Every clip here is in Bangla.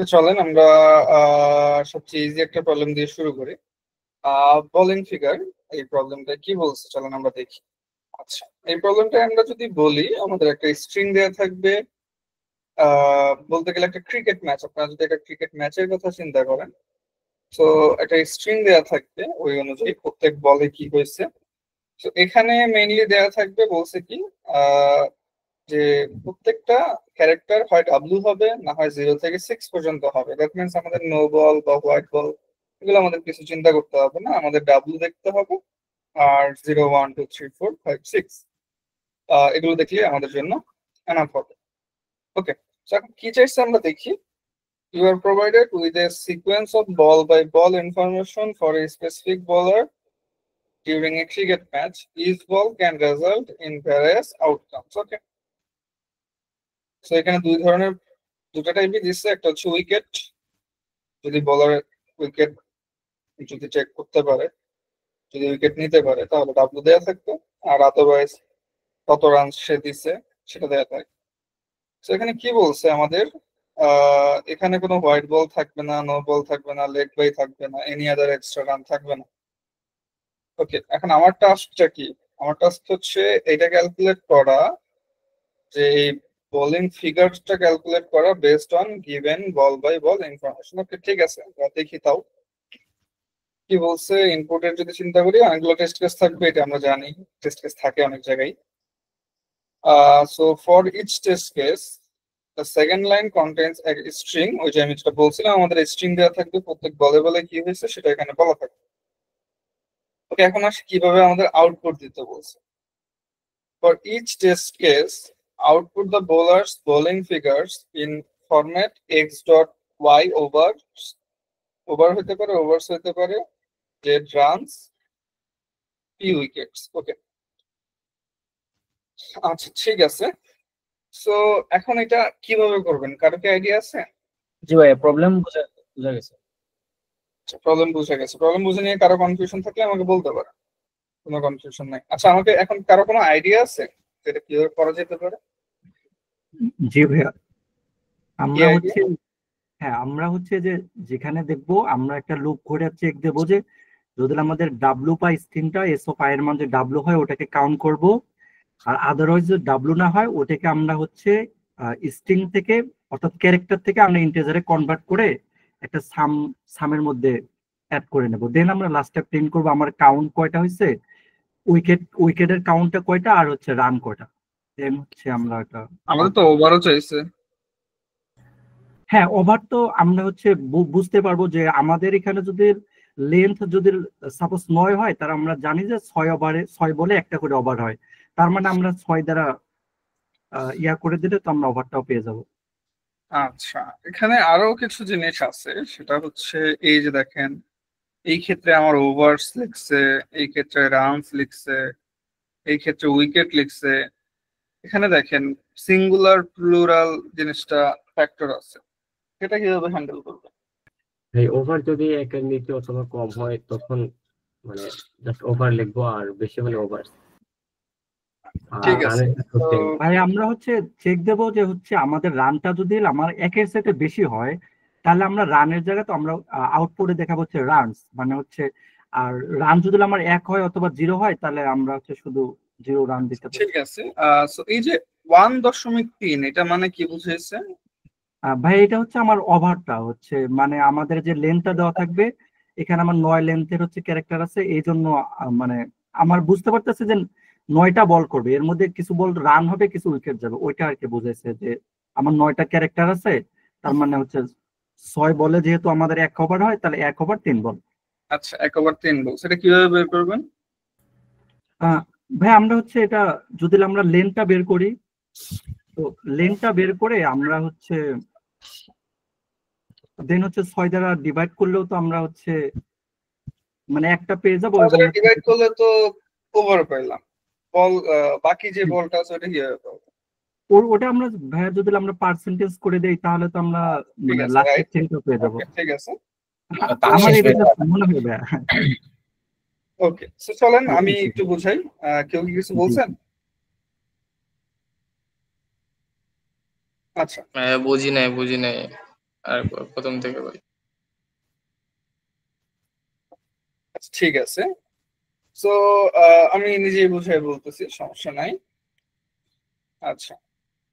তো চলেন আমরা সবচেয়ে ইজি একটা প্রবলেম দিয়ে শুরু করি। বলিং ফিগার, এই প্রবলেমটা কি বলছে চলেন আমরা দেখি। আচ্ছা, এই প্রবলেমটা আমরা যদি বলি, আমাদের একটা স্ট্রিং দেওয়া থাকবে। বলতে গেলে একটা ক্রিকেট ম্যাচ, আপনারা যদি একটা ক্রিকেট ম্যাচের কথা চিন্তা করেন, তো একটা স্ট্রিং দেওয়া থাকবে, ওই অনুযায়ী প্রত্যেক বলে কি হয়েছে। তো এখানে মেইনলি দেওয়া থাকবে বলছে কি, আহ যে প্রত্যেকটা ক্যারেক্টার হয় ডাব্লু হবে, না হয় 0 থেকে 6 পর্যন্ত হবে। দ্যাট মিনস আমাদের নো বল বা হোয়াইট বল এগুলো আমাদের কিছু চিন্তা করতে হবে না, আমাদের ডাব্লু দেখতে হবে। আর 0 1 2 3 4 5 6 এগুলো দেখলে আমাদের জন্য এনাফ হবে। ওকে, এখন কি চাইছে আমরা দেখি। You are provided with a sequence of ball by ball information for a specific bowler during a cricket match. Each ball can result in various outcomes. Okay. So এখানে দুটা টাইপই দিচ্ছে, একটা হচ্ছে উইকেট, যদি বলার উইকেট যদি চেক করতে পারে, যদি উইকেট নিতে পারে তাহলে ডাব্লু দেওয়া থাকতো, আর আদারওয়াইজ কত রান সে দিচ্ছে সেটা দেওয়া থাকে। তো এখানে কি বলছে আমাদের, এখানে কোনো হোয়াইট বল থাকবে না, নো বল থাকবে না, লেগ বাই থাকবে না, এনি আদার এক্সট্রা রান থাকবে না। ওকে, এখন আমার টাস্কটা কি? আমার টাস্ক হচ্ছে এটা ক্যালকুলেট করা, যে এই বোলিং ফিগারটা ক্যালকুলেট করা based on given ball by ball information. Okay, ঠিক আছে, আমরা দেখি তাও কি বলছে। ইনপুটের যদি চিন্তা করি, অনেকগুলো টেস্ট কেস থাকবে, এটা আমরা জানি, টেস্ট কেস থাকে অনেক জায়গায়। So for each test case the second line contains a string, ওই যে আমি যেটা বলছিলাম আমাদের স্ট্রিং দেওয়া থাকবে, প্রত্যেক বলে বলে কি হয়েছে সেটা এখানে বলা থাকবে। ওকে, এখন আসি কিভাবে আমাদের আউটপুট দিতে বলছে। For each test case, output the bowler's bowling figures in format x dot y over হতে পারে, overs হতে পারে, z runs, p wickets. ওকে, আচ্ছা ঠিক আছে। সো এখন এটা কিভাবে করবেন, কারো কি আইডিয়া আছে? জি ভাই, প্রবলেম বুঝা গেছে। প্রবলেম বুঝে গেছে। প্রবলেম বুঝে নিয়ে কারো কনফিউশন থাকলে আমাকে বলতে পারে। কোনো কনফিউশন নাই। আচ্ছা, আমাকে এখন কারো কোনো আইডিয়া আছে এটা কিভাবে করা যেতে পারে? জি ভাইয়া, আমরা হচ্ছে যে যেখানে দেখবো আমরা একটা লুপ করে চেক দেবো যে যদি আমাদের ডাব্লু পাই স্ট্রিংটা এস ও পায়ের মান যে ডাব্লু হয় ওটাকে কাউন্ট করব, আর আদারওয়াইজ যদি ডাব্লু না হয় ওটাকে আমরা হচ্ছে স্ট্রিং থেকে অর্থাৎ ক্যারেক্টার থেকে আমরা ইন্টিজারে কনভার্ট করে একটা সামের মধ্যে অ্যাড করে নেব। দেন আমরা লাস্টে প্রিন্ট করবো আমার কাউন্ট কয়টা হয়েছে, উইকেটের কাউন্টটা কয়টা, আর হচ্ছে রান কয়টা। দেন হচ্ছে আমরা এটা, আমাদের তো ওভারও চাইছে। হ্যাঁ ওভার তো আমরা হচ্ছে বুঝতে পারবো যে আমাদের এখানে যদি লেন্থ যদি সাপোজ 9 হয়, তার আমরা জানি যে 6 বলে একটা করে ওভার হয়, তার মানে আমরা 6 দ্বারা ইয়া করে দিলে তো আমরা ওভারটাও পেয়ে যাব। আচ্ছা, এখানে আরো কিছু জিনিস আছে, সেটা হচ্ছে এই যে দেখেন, এই ক্ষেত্রে আমার ওভারস লিখছে, এই ক্ষেত্রে রানস লিখছে, এই ক্ষেত্রে উইকেট লিখছে। এখানে দেখেন সিঙ্গুলার প্লুরাল জিনিসটা ফ্যাক্টর আছে, সেটা কিভাবে হ্যান্ডেল করবে? ভাই ওভার যদি একের নিচে অথবা কম হয় তখন মানে জাস্ট ওভার লিখবো, আর বেশি হলে ওভার। ঠিক আছে, ভাই আমরা হচ্ছে চেক দেবো যে হচ্ছে আমাদের রানটা যদি আমার একের সাথে বেশি হয়, তাহলে আমরা রানের জায়গায় তো আমরা আউটপুটে দেখাবো হচ্ছে রানস, মানে হচ্ছে, আর রান যদি আমার 1 হয় অথবা 0 হয় তাহলে আমরা হচ্ছে শুধু 0 রান দিতে পারি। ঠিক আছে। সো এই যে 1.3 এটা মানে কি বুঝাইছে? ভাই এটা হচ্ছে আমার ওভারটা হচ্ছে, মানে আমাদের যে লেন্থটা দেওয়া থাকবে এখানে আমার 9 লেন্থের হচ্ছে ক্যারেক্টার আছে, এই জন্য মানে আমার বুঝতে পারতেছে যে 9টা বল করবে, এর মধ্যে কিছু বল রান হবে কিছু উইকেট যাবে, ওইটা আর কি বুঝাইছে যে আমার 9টা ক্যারেক্টার আছে, তার মানে হচ্ছে 6 বলে যেহেতু আমাদের 1 ওভার হয় তাহলে 1 ওভার 3 বল। আচ্ছা, 1 ওভার 3 বল, সেটা কিভাবে বের করবেন? ভাই আমরা হচ্ছে এটা যদি আমরা লেন্থটা বের করি, তো লেন্থটা বের করে আমরা হচ্ছে দেন হচ্ছে 6 দ্বারা ডিভাইড করলেও তো আমরা হচ্ছে মানে একটা পেয়ে যাবো, এবং ডিভাইড করলে তো ওভার পাইলাম, বল বাকি যে বলটা আছে ওটা কি হবে? ওটা আমরা ভাইয়া যদি আমরা পার্সেন্টেজ করে দেই তাহলে তো আমরা ঠিক মানে আছে, লাস্টের রাইট, চেনটা পেয়ে যাবো। ঠিক আছে। আমার এটা মনে হয় ভাইয়া। ওকে, সো চলেন আমি একটু বুঝাই। কেউ কি কিছু বলছেন? আচ্ছা, বুঝি নাই। আর প্রথম থেকে বলি। ঠিক আছে, সো আমি নিজেই বুঝাই বলতেছি, সমস্যা নাই। আচ্ছা,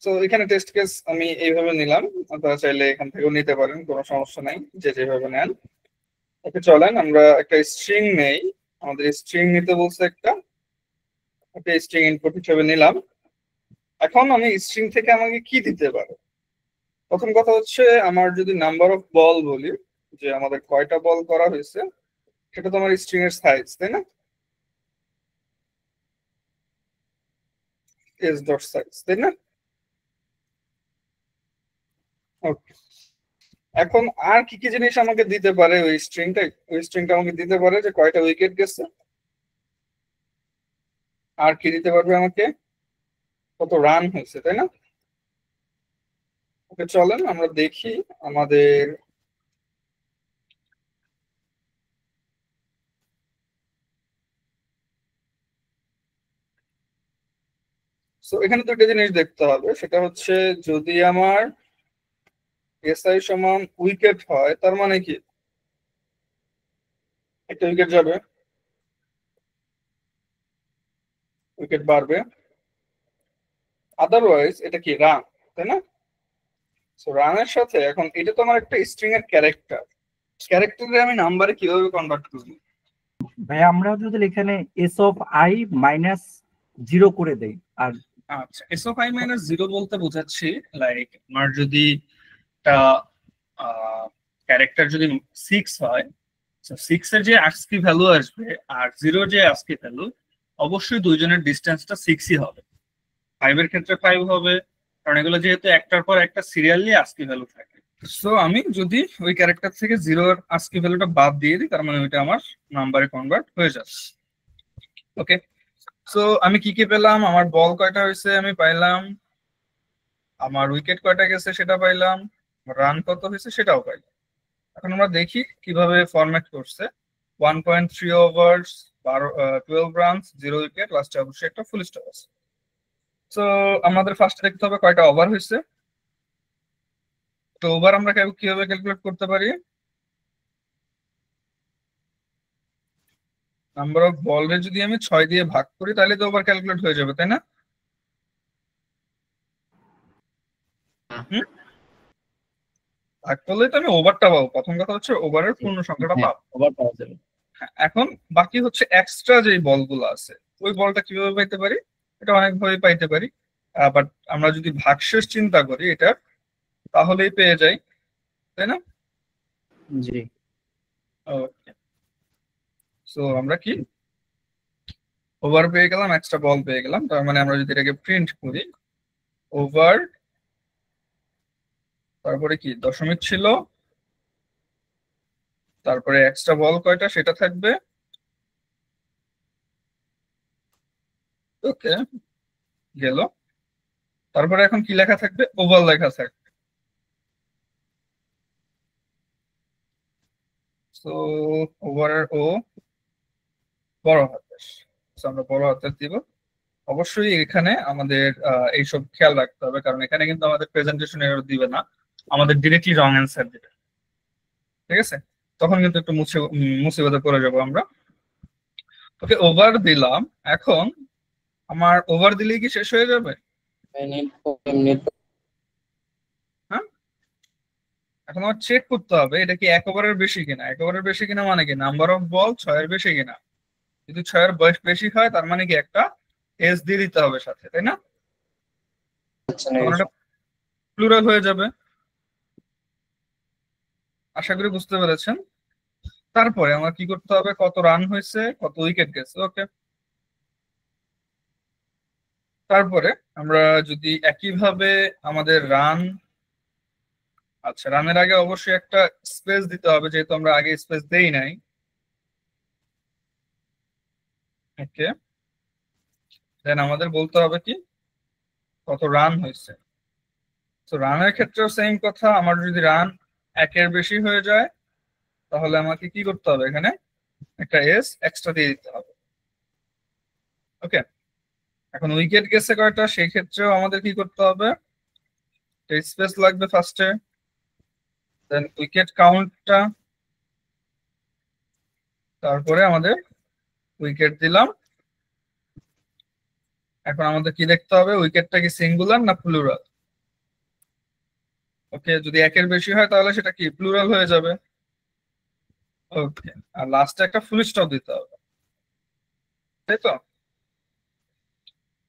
তো এখানে টেস্ট কেস আমি এইভাবে নিলাম, আপনারা চাইলে এখান থেকেও নিতে পারেন, কোনো সমস্যা নাই, যে যেভাবে নেন। ওকে, চলেন আমরা একটা স্ট্রিং নেই। আমাদের স্ট্রিং নিতে বলছে একটা স্ট্রিং ইনপুট হিসেবে নিলাম। এখন আমি স্ট্রিং থেকে আমাকে কি দিতে পারে? প্রথম কথা হচ্ছে, আমার যদি নাম্বার অফ বল বলি, যে আমাদের কয়টা বল করা হয়েছে, সেটা তো আমার স্ট্রিং এর সাইজ, তাই না? এস ডট সাইজ, তাই না? ওকে, এখন আর কি কি জিনিস আমাকে দিতে পারে ওই স্ট্রিংটা আমাকে দিতে পারে যে কয়টা উইকেট গেছে, আর কি দিতে পারবে আমাকে, কত রান হয়েছে, তাই না? ওকে, চলেন আমরা দেখি আমাদের এখানে দুটো জিনিস দেখতে হবে। সেটা হচ্ছে, যদি আমার এসআই সমান উইকেট হয়, তার মানে কি একটা উইকেট যাবে, উইকেট বাড়বে। আদারওয়াইজ এটা কি রান, তাই না? রানের সাথে এখন এটা তো আমার একটা স্ট্রিং এর ক্যারেক্টারে আমি নাম্বারে কিভাবে কনভার্ট করব? ভাই আমরা যদি এখানে এস অফ আই মাইনাস 0 করে দেই, আর আচ্ছা, এস অফ আই মাইনাস 0 বলতে বোঝাচ্ছি, লাইক আমার যদি একটা ক্যারেক্টার যদি 6 হয়, 6 এর যে আস্কি ভ্যালু আসবে আর 0 যে আস্কি ভ্যালু, অবশ্যই দুইজনের ডিস্টেন্সটা 6ই হবে। 5 এর ক্ষেত্রে 5 হবে, কারণ এগুলো যেহেতু একটার পর একটা সিরিয়ালি আস্কি ভ্যালু থাকে। সো আমি যদি ওই ক্যারেক্টার থেকে 0 এর আস্কি ভ্যালুটা বাদ দিয়ে দিই, তার মানে ওইটা আমার নাম্বারে কনভার্ট হয়ে যাচ্ছে। ওকে, সো আমি কি কি পেলাম? আমার বল কয়টা হয়েছে আমি পাইলাম, আমার উইকেট কয়টা গেছে সেটা পাইলাম, রান কত হয়েছে সেটাও পাইলাম। এখন আমরা দেখি কিভাবে ফরম্যাট করছে। 1.3 ওভার্স, 12 রানস, 0 উইকেট, লাস্টে অবশ্যই একটা ফুল স্টপ আছে। তো আমাদের ফার্স্টে দেখতে হবে কয়টা ওভার হয়েছে। তো ওভার আমরা কিভাবে ক্যালকুলেট করতে পারি? নাম্বার অফ বলরে যদি আমি 6 দিয়ে ভাগ করি, তাহলে তো ওভার ক্যালকুলেট হয়ে যাবে, তাই না? হুম, ভাগ করলে তো আমি ওভারটা পাবো। প্রথম কথা হচ্ছে ওভারের পূর্ণ সংখ্যাটা হ্যাঁ, পাবো। ওভার পাওয়া যাবে। এখন বাকি হচ্ছে এক্সট্রা যে বলগুলো আছে, ওই বলটা কিভাবে পাইতে পারি? এটা অনেকভাবে পাইতে পারি, বাট আমরা যদি ভাগশেষ চিন্তা করি এটা, তাহলেই পেয়ে যাই, তাই না? জি, ওকে, সো আমরা কি ওভার পেয়ে গেলাম, এক্সট্রা বল পেয়ে গেলাম। তার মানে আমরা যদি এটাকে প্রিন্ট করি, ওভার, তারপরে কি দশমিক ছিল, তারপরে এক্সট্রা বল কয়টা সেটা থাকবে। ওকে, গেল। তারপরে এখন কি লেখা থাকবে? ওভার লেখা থাকবে। তো ওভারের ও বড় হাতের, So আমরা বড় হাতের দিব। অবশ্যই এখানে আমাদের এইসব খেয়াল রাখতে হবে, কারণ এখানে কিন্তু আমাদের প্রেজেন্টেশন এরর দিবে না, আমাদের ডিরেক্টলি রং অ্যান্সার দিবে। ঠিক আছে, তখন কিন্তু একটু মুসিবতে পড়ে যাবো আমরা। ওকে, ওভার দিলাম। এখন আমার ওভার দিলেই কি শেষ হয়ে যাবে? হ্যাঁ, এখন আমার চেক করতে হবে এটা কি 1 ওভারের বেশি কিনা। 1 ওভারের বেশি কিনা মানে কি নাম্বার অফ বল 6 এর বেশি কিনা। যদি 6 এর বয়স বেশি হয়, তার মানে কি একটা এস দিয়ে দিতে হবে সাথে, তাই না? তখন এটা প্লুরাল হয়ে যাবে। আশা করি বুঝতে পেরেছেন। তারপরে আমার কি করতে হবে? কত রান হয়েছে, কত উইকেট গেছে। ওকে, তারপরে আমরা যদি একইভাবে আমাদের রান, আচ্ছা রানের আগে অবশ্যই একটা স্পেস দিতে হবে, যেহেতু আমরা আগে স্পেস দেই নাই। ওকে, দেন আমাদের বলতে হবে কি কত রান হয়েছে। তো রানের ক্ষেত্রেও সেম কথা, আমার যদি রান 1 এর বেশি হয়ে যায়, তাহলে আমাকে কি করতে হবে? এখানে একটা এস এক্সট্রা দিয়ে দিতে হবে। ওকে, এখন উইকেট গেছে কয়টা, সেই ক্ষেত্রেও আমাদের কি করতে হবে? স্পেস লাগবে ফার্স্টে, দেন উইকেট কাউন্টটা, তারপরে আমাদের উইকেট দিলাম। এখন আমাদের কি দেখতে হবে, উইকেটটা কি সিঙ্গুলার না প্লুরাল। ওকে, যদি একের বেশি হয় তাহলে সেটা কি প্লুরাল হয়ে যাবে। ওকে, আর লাস্টে একটা ফুল স্টপ দিতে হবে, তাই তো?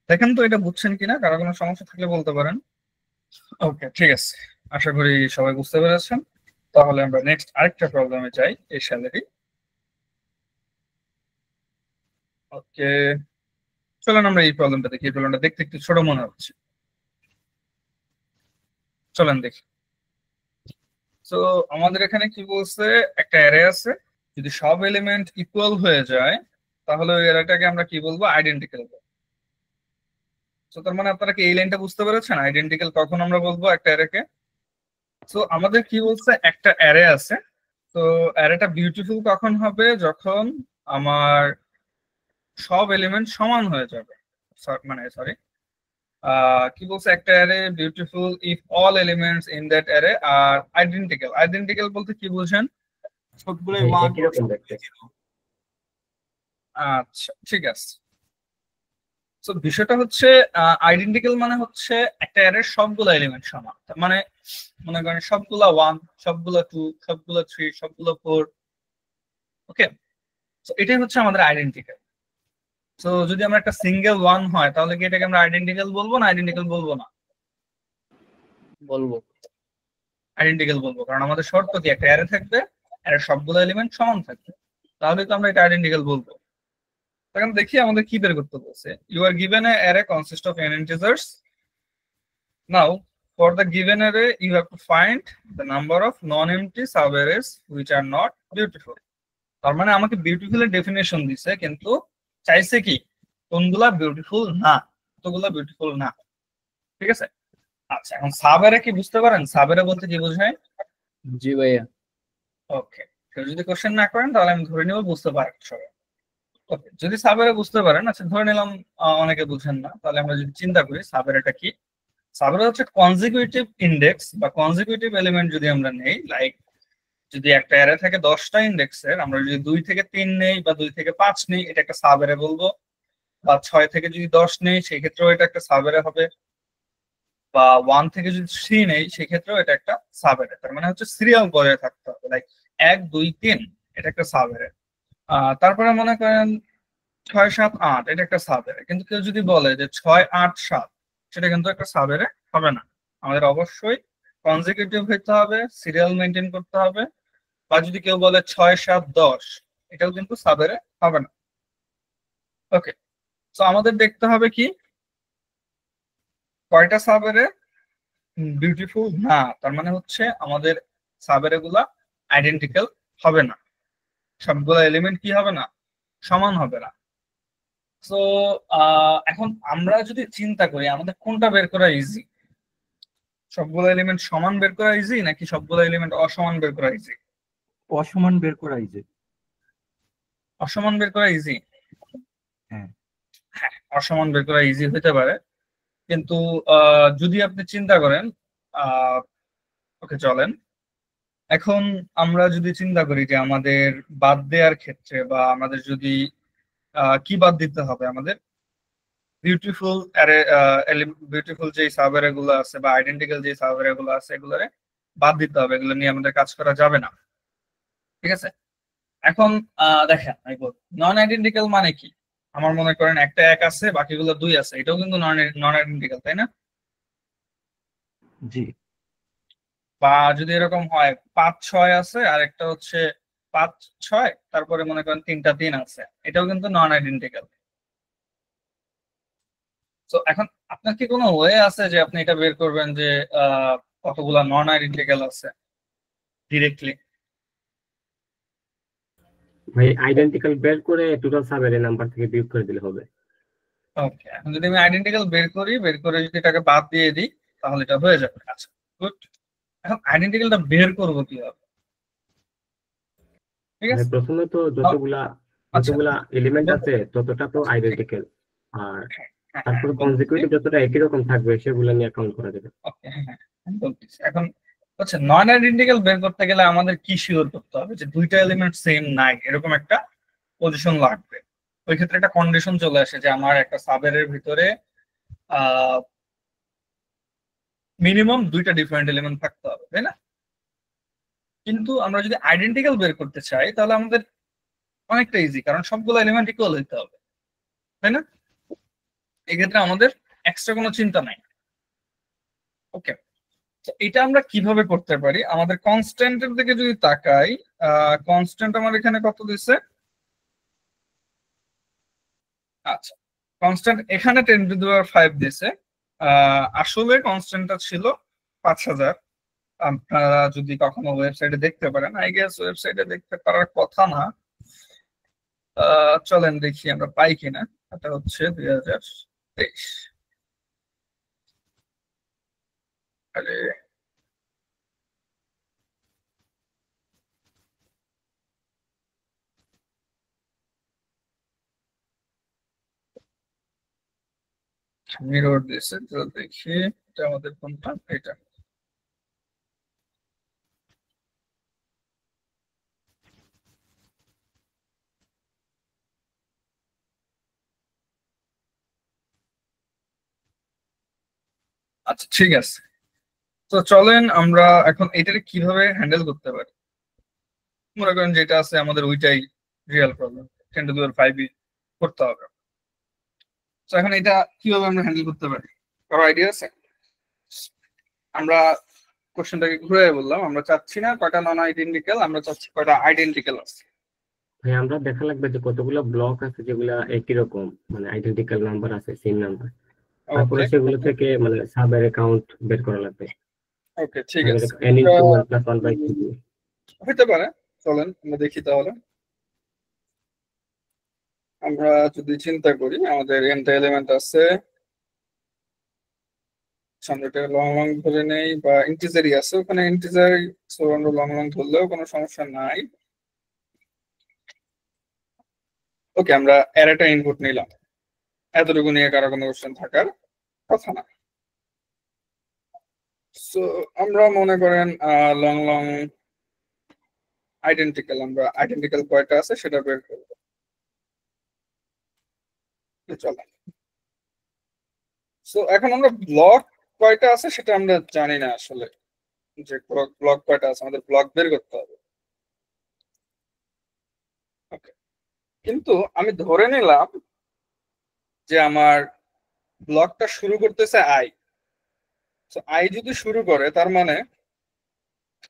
দেখেন তো এটা বুঝছেন কিনা, কারো কোনো সমস্যা থাকলে বলতে পারেন। ওকে, ঠিক আছে, আশা করি সবাই বুঝতে পেরেছেন। তাহলে আমরা নেক্সট আরেকটা প্রবলেমে যাই, এই স্যালারি। ওকে, চলেন আমরা এই প্রবলেমটা দেখি। এই প্রবলেমটা দেখতে একটু ছোট মনে হচ্ছে, চলেন দেখি। তো আমাদের এখানে কি বলছে, একটা অ্যারে আছে, যদি সব এলিমেন্ট ইকুয়াল হয়ে যায় তাহলে ওই অ্যারেটাকে আমরা কি বলবো, আইডেন্টিক্যাল বলবো। তো তার মানে আপনারা কি এই লাইনটা বুঝতে পেরেছেন, আইডেন্টিক্যাল কখন আমরা বলবো একটা অ্যারেকে। তো আমাদের কি বলছে, একটা অ্যারে আছে, তো অ্যারেটা বিউটিফুল কখন হবে, যখন আমার সব এলিমেন্ট সমান হয়ে যাবে। মানে সরি, কি বলছে, একটা array beautiful if all elements in that array are identical. Identical বলতে কি বুঝেন, সবগুলোই হ্যাঁ, ওয়ান। একই রকম দেখতে। আচ্ছা, ঠিক আছে। তো বিষয়টা হচ্ছে, আইডেন্টিক্যাল মানে হচ্ছে একটা অ্যারের সবগুলো এলিমেন্ট সমান। তার মানে মনে করেন সবগুলা 1, সবগুলা 2, সবগুলা 3, সবগুলো 4। ওকে, তো এটাই হচ্ছে আমাদের আইডেন্টিক্যাল। তো যদি আমরা একটা সিঙ্গেল 1 হয় তাহলে কি এটাকে আমরা আইডেন্টিক্যাল বলবো না আইডেন্টিক্যাল বলবো না? বলবো। আইডেন্টিক্যাল বলবো, কারণ আমাদের শর্ত কি, একটা অ্যারে থাকবে, অ্যারের সবগুলো এলিমেন্ট সমান থাকবে, তাহলে তো আমরা এটা আইডেন্টিক্যাল বলবো। এখন দেখি আমাদের কি বের করতে বলছে। You are given a array consist of n integers. Now, for the given array, you have to find the number of non-empty sub-arrays which are not beautiful. তার মানে আমাকে বিউটিফুল এর ডেফিনেশন দিছে, কিন্তু চাইছে কি কোনগুলা বিউটিফুল না, কতগুলা বিউটিফুল না। ঠিক আছে, আচ্ছা এখন সাব-অ্যারে কি বুঝতে পারেন, সাব-অ্যারে বলতে কি বোঝায়? জি ভাইয়া। ওকে, কেউ যদি কোশ্চেন না করেন তাহলে আমি ধরে নিব বুঝতে পারেন সবাই। ওকে, যদি সাব-অ্যারে বুঝতে পারেন, আচ্ছা ধরে নিলাম অনেকে বুঝেন না, তাহলে আমরা যদি চিন্তা করি সাব-অ্যারেটা কি। সাব-অ্যারে হচ্ছে কনজিকিউটিভ ইন্ডেক্স বা কনজিকিউটিভ এলিমেন্ট যদি আমরা নেই, লাইক যদি একটা অ্যারে থাকে 10টা ইন্ডেক্সের, আমরা যদি 2 থেকে 3 নেই বা 2 থেকে 5 নেই, এটা একটা সাব-অ্যারে বলবো। বা 6 থেকে যদি 10 নেই সেই ক্ষেত্রেও এটা একটা সাব-অ্যারে হবে। বা 1 থেকে যদি 3 নেই সেই ক্ষেত্রেও এটা একটা সাব-অ্যারে। তার মানে হচ্ছে সিরিয়াল বজায় থাকতে হবে, লাইক 1 2 3, এটা একটা সাব-অ্যারে। তারপরে মনে করেন 6 7 8, এটা একটা সাব-অ্যারে। কিন্তু কেউ যদি বলে যে 6 8 7, সেটা কিন্তু একটা সাব-অ্যারে হবে না। আমাদের অবশ্যই কনজিকিউটিভ হইতে হবে, সিরিয়াল মেনটেন করতে হবে। বা যদি কেউ বলে 6 7 10, এটাও কিন্তু সাব-অ্যারে হবে না। ওকে, তো আমাদের দেখতে হবে কি কয়টা সাব-অ্যারে বিউটিফুল না, তার মানে হচ্ছে আমাদের সাব-অ্যারে গুলা আইডেন্টিক্যাল হবে না, সবগুলো এলিমেন্ট কি হবে না, সমান হবে না। তো এখন আমরা যদি চিন্তা করি আমাদের কোনটা বের করা ইজি, সবগুলো এলিমেন্ট সমান বের করা ইজি নাকি সবগুলো এলিমেন্ট অসমান বের করা ইজি? অসমান বের করা যায়। অসমান বের করা ইজি। হ্যাঁ, হ্যাঁ, অসমান বের করা ইজি হতে পারে, কিন্তু যদি আপনি চিন্তা করেন, ওকে চলেন এখন আমরা যদি চিন্তা করি যে আমাদের বাদ দেওয়ার ক্ষেত্রে বা আমাদের যদি কি বাদ দিতে হবে, আমাদের বিউটিফুল অ্যারে, বিউটিফুল যে সাব-অ্যারে গুলো আছে বা আইডেন্টিক্যাল যে সাব-অ্যারে গুলো আছে এগুলোরে বাদ দিতে হবে, এগুলো নিয়ে আমাদের কাজ করা যাবে না। ঠিক আছে, এখন দেখেন নন আইডেন্টিক্যাল মানে কি, আমার মনে করেন একটা 1 আছে বাকিগুলো 2 আছে, এটাও কিন্তু নন আইডেন্টিক্যাল, তাই না? জি। বা যদি এরকম হয় 5 6 আছে আর একটা হচ্ছে 5 6, তারপরে মনে করেন 3টা 3 আছে, এটাও কিন্তু নন আইডেন্টিক্যাল। তো এখন আপনার কি কোনো ওয়ে আছে যে আপনি এটা বের করবেন যে কতগুলা নন আইডেন্টিক্যাল আছে ডিরেক্টলি? ভাই আইডেন্টিক্যাল বের করে টোটাল সাব-অ্যারে নাম্বার থেকে বিয়োগ করে দিলে হবে। ওকে, এখন যদি আমি আইডেন্টিক্যাল বের করি, বের করে যদি এটাকে বাদ দিয়ে দিই তাহলে এটা হয়ে যাবে। আচ্ছা গুড, এখন আইডেন্টিক্যালটা বের করবো কিভাবে? ঠিক আছে, প্রথমে তো আচ্ছা যতগুলা এলিমেন্ট আছে ততটা তো আইডেন্টিক্যাল, আর হ্যাঁ, হ্যাঁ, তারপর হ্যাঁ, কনজিকিউটিভ যতটা একই রকম থাকবে সেগুলো নিয়ে কাউন্ট করা যাবে। ওকে, হ্যাঁ হ্যাঁ, আমি বলতেছি। এখন আচ্ছা, নন আইডেন্টিক্যাল বের করতে গেলে আমাদের কি শিওর করতে হবে যে দুইটা এলিমেন্ট সেম নাই, এরকম একটা পজিশন লাগবে। ওই ক্ষেত্রে একটা কন্ডিশন চলে আসে যে আমার একটা সাবের ভিতরে মিনিমাম দুইটা ডিফারেন্ট এলিমেন্ট থাকতে হবে, তাই না? কিন্তু আমরা যদি আইডেন্টিক্যাল বের করতে চাই তাহলে আমাদের অনেকটা ইজি, কারণ সবগুলো এলিমেন্ট ইকুয়াল হইতে হবে, তাই না? এক্ষেত্রে আমাদের এক্সট্রা কোনো চিন্তা নাই। ওকে, এটা আমরা কিভাবে করতে পারি? আমাদের কনস্ট্যান্টের দিকে যদি তাকাই, কনস্ট্যান্ট আমার এখানে কত দিছে? আচ্ছা, কনস্ট্যান্ট এখানে 10⁵ দিছে। আসলে কনস্ট্যান্টটা ছিল 5000। আপনারা যদি কখনো ওয়েবসাইটে দেখতে পারেন, আই গেস ওয়েবসাইটে দেখতে পারার কথা না। চলেন দেখি আমরা পাই কিনা। এটা হচ্ছে 2023। আরে মিরর দিছে, তো দেখি এটা আমাদের কোনটা। এটা আচ্ছা, ঠিক আছে। তো চলেন আমরা এখন এটাকে কিভাবে হ্যান্ডেল করতে পারি। মনে করেন যেটা আছে আমাদের ওইটাই রিয়েল প্রবলেম, 10⁵ করতে হবে। তো এখন এটা কিভাবে আমরা হ্যান্ডেল করতে পারি, কারো আইডিয়া আছে? আমরা কোশ্চেনটাকে ঘুরে বললাম, আমরা চাচ্ছি না কয়টা নন আইডেন্টিক্যাল, আমরা চাচ্ছি কয়টা আইডেন্টিক্যাল আছে। ভাই আমরা দেখা লাগবে যে কতগুলো ব্লক আছে যেগুলা একই রকম, মানে আইডেন্টিক্যাল নাম্বার আছে, সেম নাম্বার। তারপরে ওকে, সেগুলো থেকে মানে সাব এর কাউন্ট বের করা লাগবে। ওকে, ঠিক মানে আছে। n * 1 + 1/2 হতে পারে, চলেন আমরা দেখি তাহলে। আমরা যদি চিন্তা করি আমাদের এনটা এলিমেন্ট আছে, সামনেটা লং লং ধরে নেই, বা ইন্টিজারই আছে, ওখানে ইন্টিজার, সো আমরা লং লং ধরলেও কোনো সমস্যা নাই। ওকে, আমরা অ্যারেটা ইনপুট নিলাম, এতটুকু নিয়ে কারো কোনো কোশ্চেন থাকার কথা না। সো আমরা মনে করেন লং লং আইডেন্টিক্যাল, আমরা আইডেন্টিক্যাল কয়টা আছে সেটা বের করবো। চলো, সো এখন আমরা ব্লক কয়টা আছে সেটা আমরা জানি না আসলে, যে ব্লক কয়টা আছে আমাদের ব্লক বের করতে হবে। ওকে, কিন্তু আমি ধরে নিলাম যে আমার ব্লকটা শুরু করতেছে আই। তো আই যদি শুরু করে তার মানে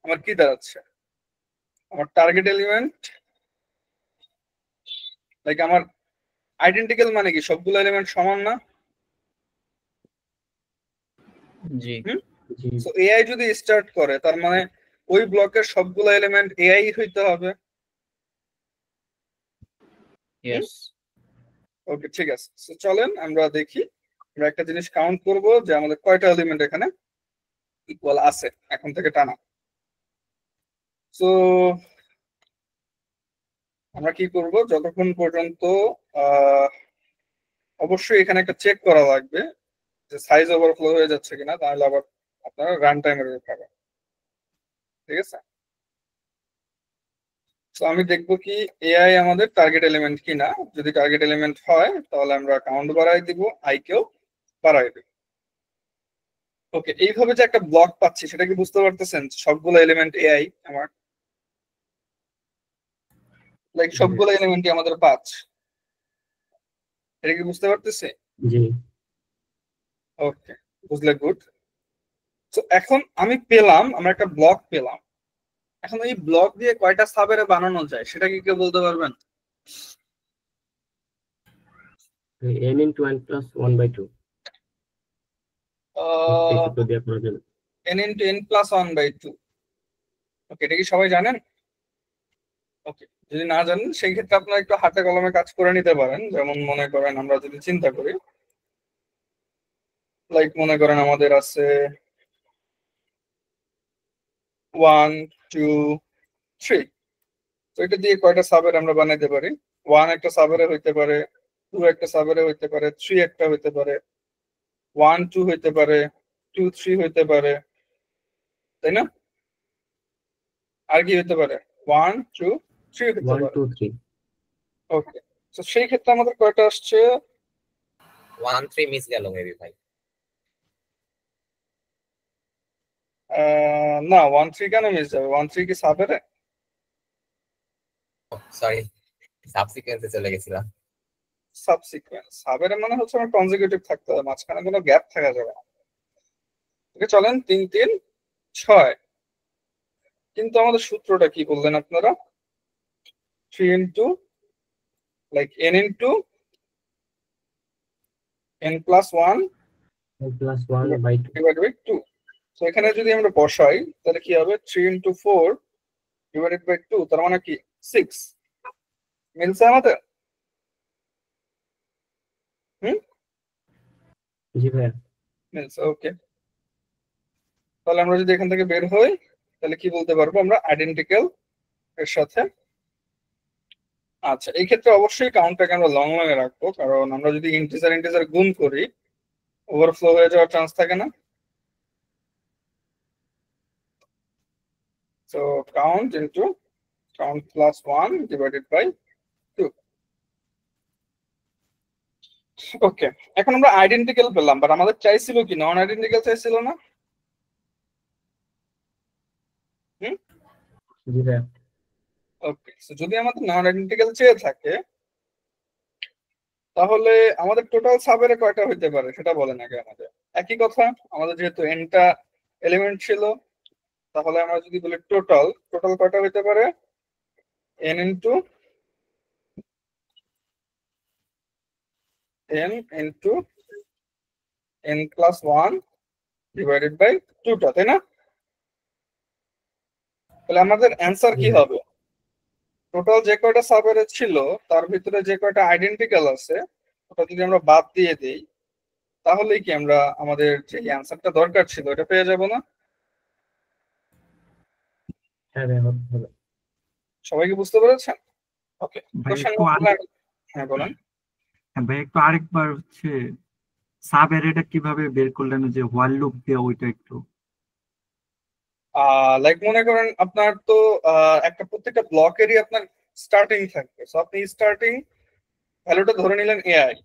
আমার কি দাঁড়াচ্ছে, আমার টার্গেট এলিমেন্ট, লাইক আমার আইডেন্টিক্যাল মানে কি সবগুলো এলিমেন্ট সমান না? জি জি তো এআই যদি স্টার্ট করে তার মানে ওই ব্লকের সবগুলো এলিমেন্ট এআই হইতে হবে। ইয়েস। ওকে, ঠিক আছে। তো চলেন আমরা দেখি, আমরা একটা জিনিস কাউন্ট করব যে আমাদের কয়টা এলিমেন্ট এখানে ইকুয়াল আছে এখন থেকে টানা। তো আমরা কি করব, যতক্ষণ পর্যন্ত অবশ্যই এখানে একটা চেক করা লাগবে যে সাইজ ওভারফ্লো হয়ে যাচ্ছে কিনা, তাহলে আবার আপনারা রান টাইমের পাবেন। ঠিক আছে, তো আমি দেখবো কি এআই আমাদের টার্গেট এলিমেন্ট কিনা। যদি টার্গেট এলিমেন্ট হয় তাহলে আমরা কাউন্ট বাড়াই দিব, আই কেও বাড়াই দিব। ওকে, এইভাবে যে একটা ব্লক পাচ্ছি সেটা কি বুঝতে পারতেছেন? সবগুলো এলিমেন্ট এআই আমার, লাইক সবগুলো এলিমেন্টই আমাদের 5, এটা কি বুঝতে পারতেছি? জি ওকে, বুঝলে গুড। তো এখন আমি পেলাম, আমরা একটা ব্লক পেলাম। এখন এই ব্লক দিয়ে কয়টা সাবেরে বানানো যায় সেটা কি কেউ বলতে পারবেন? n * 1 + 1/2 এই সূত্র দিয়ে করা যাবে। n * n + 1/2। ওকে, এটা কি সবাই জানেন? ওকে, যদি না জানেন সেই ক্ষেত্রে আপনারা একটু হাতে কলমে কাজ করে নিতে পারেন। যেমন মনে করেন আমরা যদি চিন্তা করি, লাইক মনে করেন আমাদের আছে 1 2 3। তো এটা দিয়ে কয়টা সাবের আমরা বানাইতে পারি? 1 একটা সাবেরে হইতে পারে, 2 একটা সাবেরে হইতে পারে, 3 একটা হইতে পারে, 1 2 হইতে পারে, 2 3 হইতে পারে, তাই না? আর কি হতে পারে 1 2 3 হতে 1 পারে 2 3 ওকে তো সেই ক্ষেত্রে আমাদের কয়টা আসছে 1 3 মিস গেল মেবি ভাই। না 1 3 কেন মিস যাবে 1 3 কি সাবেরে সরি, সাবসিকুয়েন্সে চলে গেছিলাম। সাবসিকুয়েন্স সাবেরে মানে হচ্ছে আমার কনজিকিউটিভ থাকতে হবে মাঝখানে কোনো গ্যাপ থাকা যাবে না ওকে চলেন 3 3 6 কিন্তু আমাদের সূত্রটা কি বললেন আপনারা 3 into like n into n plus 1 plus 1 by 2 divided by 2 তো এখানে যদি আমরা বসাই তাহলে কি হবে 3 ইনটু 4 ডিভাইডেড বাই 2 তার মানে কি 6 মিলছে আমাদের জি ভাই মিলছে ওকে তাহলে আমরা যদি এখান থেকে বের হই তাহলে কি বলতে পারবো আমরা আইডেন্টিক্যাল এর সাথে আচ্ছা এই ক্ষেত্রে অবশ্যই কাউন্টটাকে আমরা লং লং এ রাখবো কারণ আমরা যদি ইন্টিজার ইন্টিজার গুণ করি ওভারফ্লো হয়ে যাওয়ার চান্স থাকে না so count into count plus 1 divided by 2 okay এখন আমরা আইডেন্টিক্যাল পেলাম বাট আমাদের চাইছিল কি নন আইডেন্টিক্যাল চাইছিল না জি ভাই ওকে সো যদি আমাদের নন আইডেন্টিক্যাল চেয়ে থাকে তাহলে আমাদের টোটাল সাবেরে কয়টা হইতে পারে সেটা বলেন আগে আমাদের একই কথা আমাদের যেহেতু এনটা এলিমেন্ট ছিল তাহলে আমরা যদি বলি টোটাল টোটাল কয়টা হইতে পারে n into n into n plus 1 divided by 2টা তাই না তাহলে আমাদের অ্যান্সার কি হবে টোটাল যে কয়টা সাবেরে ছিল তার ভিতরে যে কয়টা আইডেন্টিক্যাল আছে ওটা যদি আমরা বাদ দিয়ে দেই তাহলেই কি আমরা আমাদের যে অ্যান্সারটা দরকার ছিল এটা পেয়ে যাব না হ্যাঁ ভাই হবে সবাই কি বুঝতে পেরেছেন ওকে ভাই কোশ্চেন একটু হ্যাঁ বলেন ভাই একটু আরেকবার হচ্ছে সাব এরেটা কিভাবে বের করলেন যে হোয়াইল লুপ দিয়ে ওইটা একটু লাইক মনে করেন আপনার তো একটা প্রত্যেকটা ব্লকেরই আপনার স্টার্টিং থাকবে সো আপনি স্টার্টিং ভ্যালুটা ধরে নিলেন এআই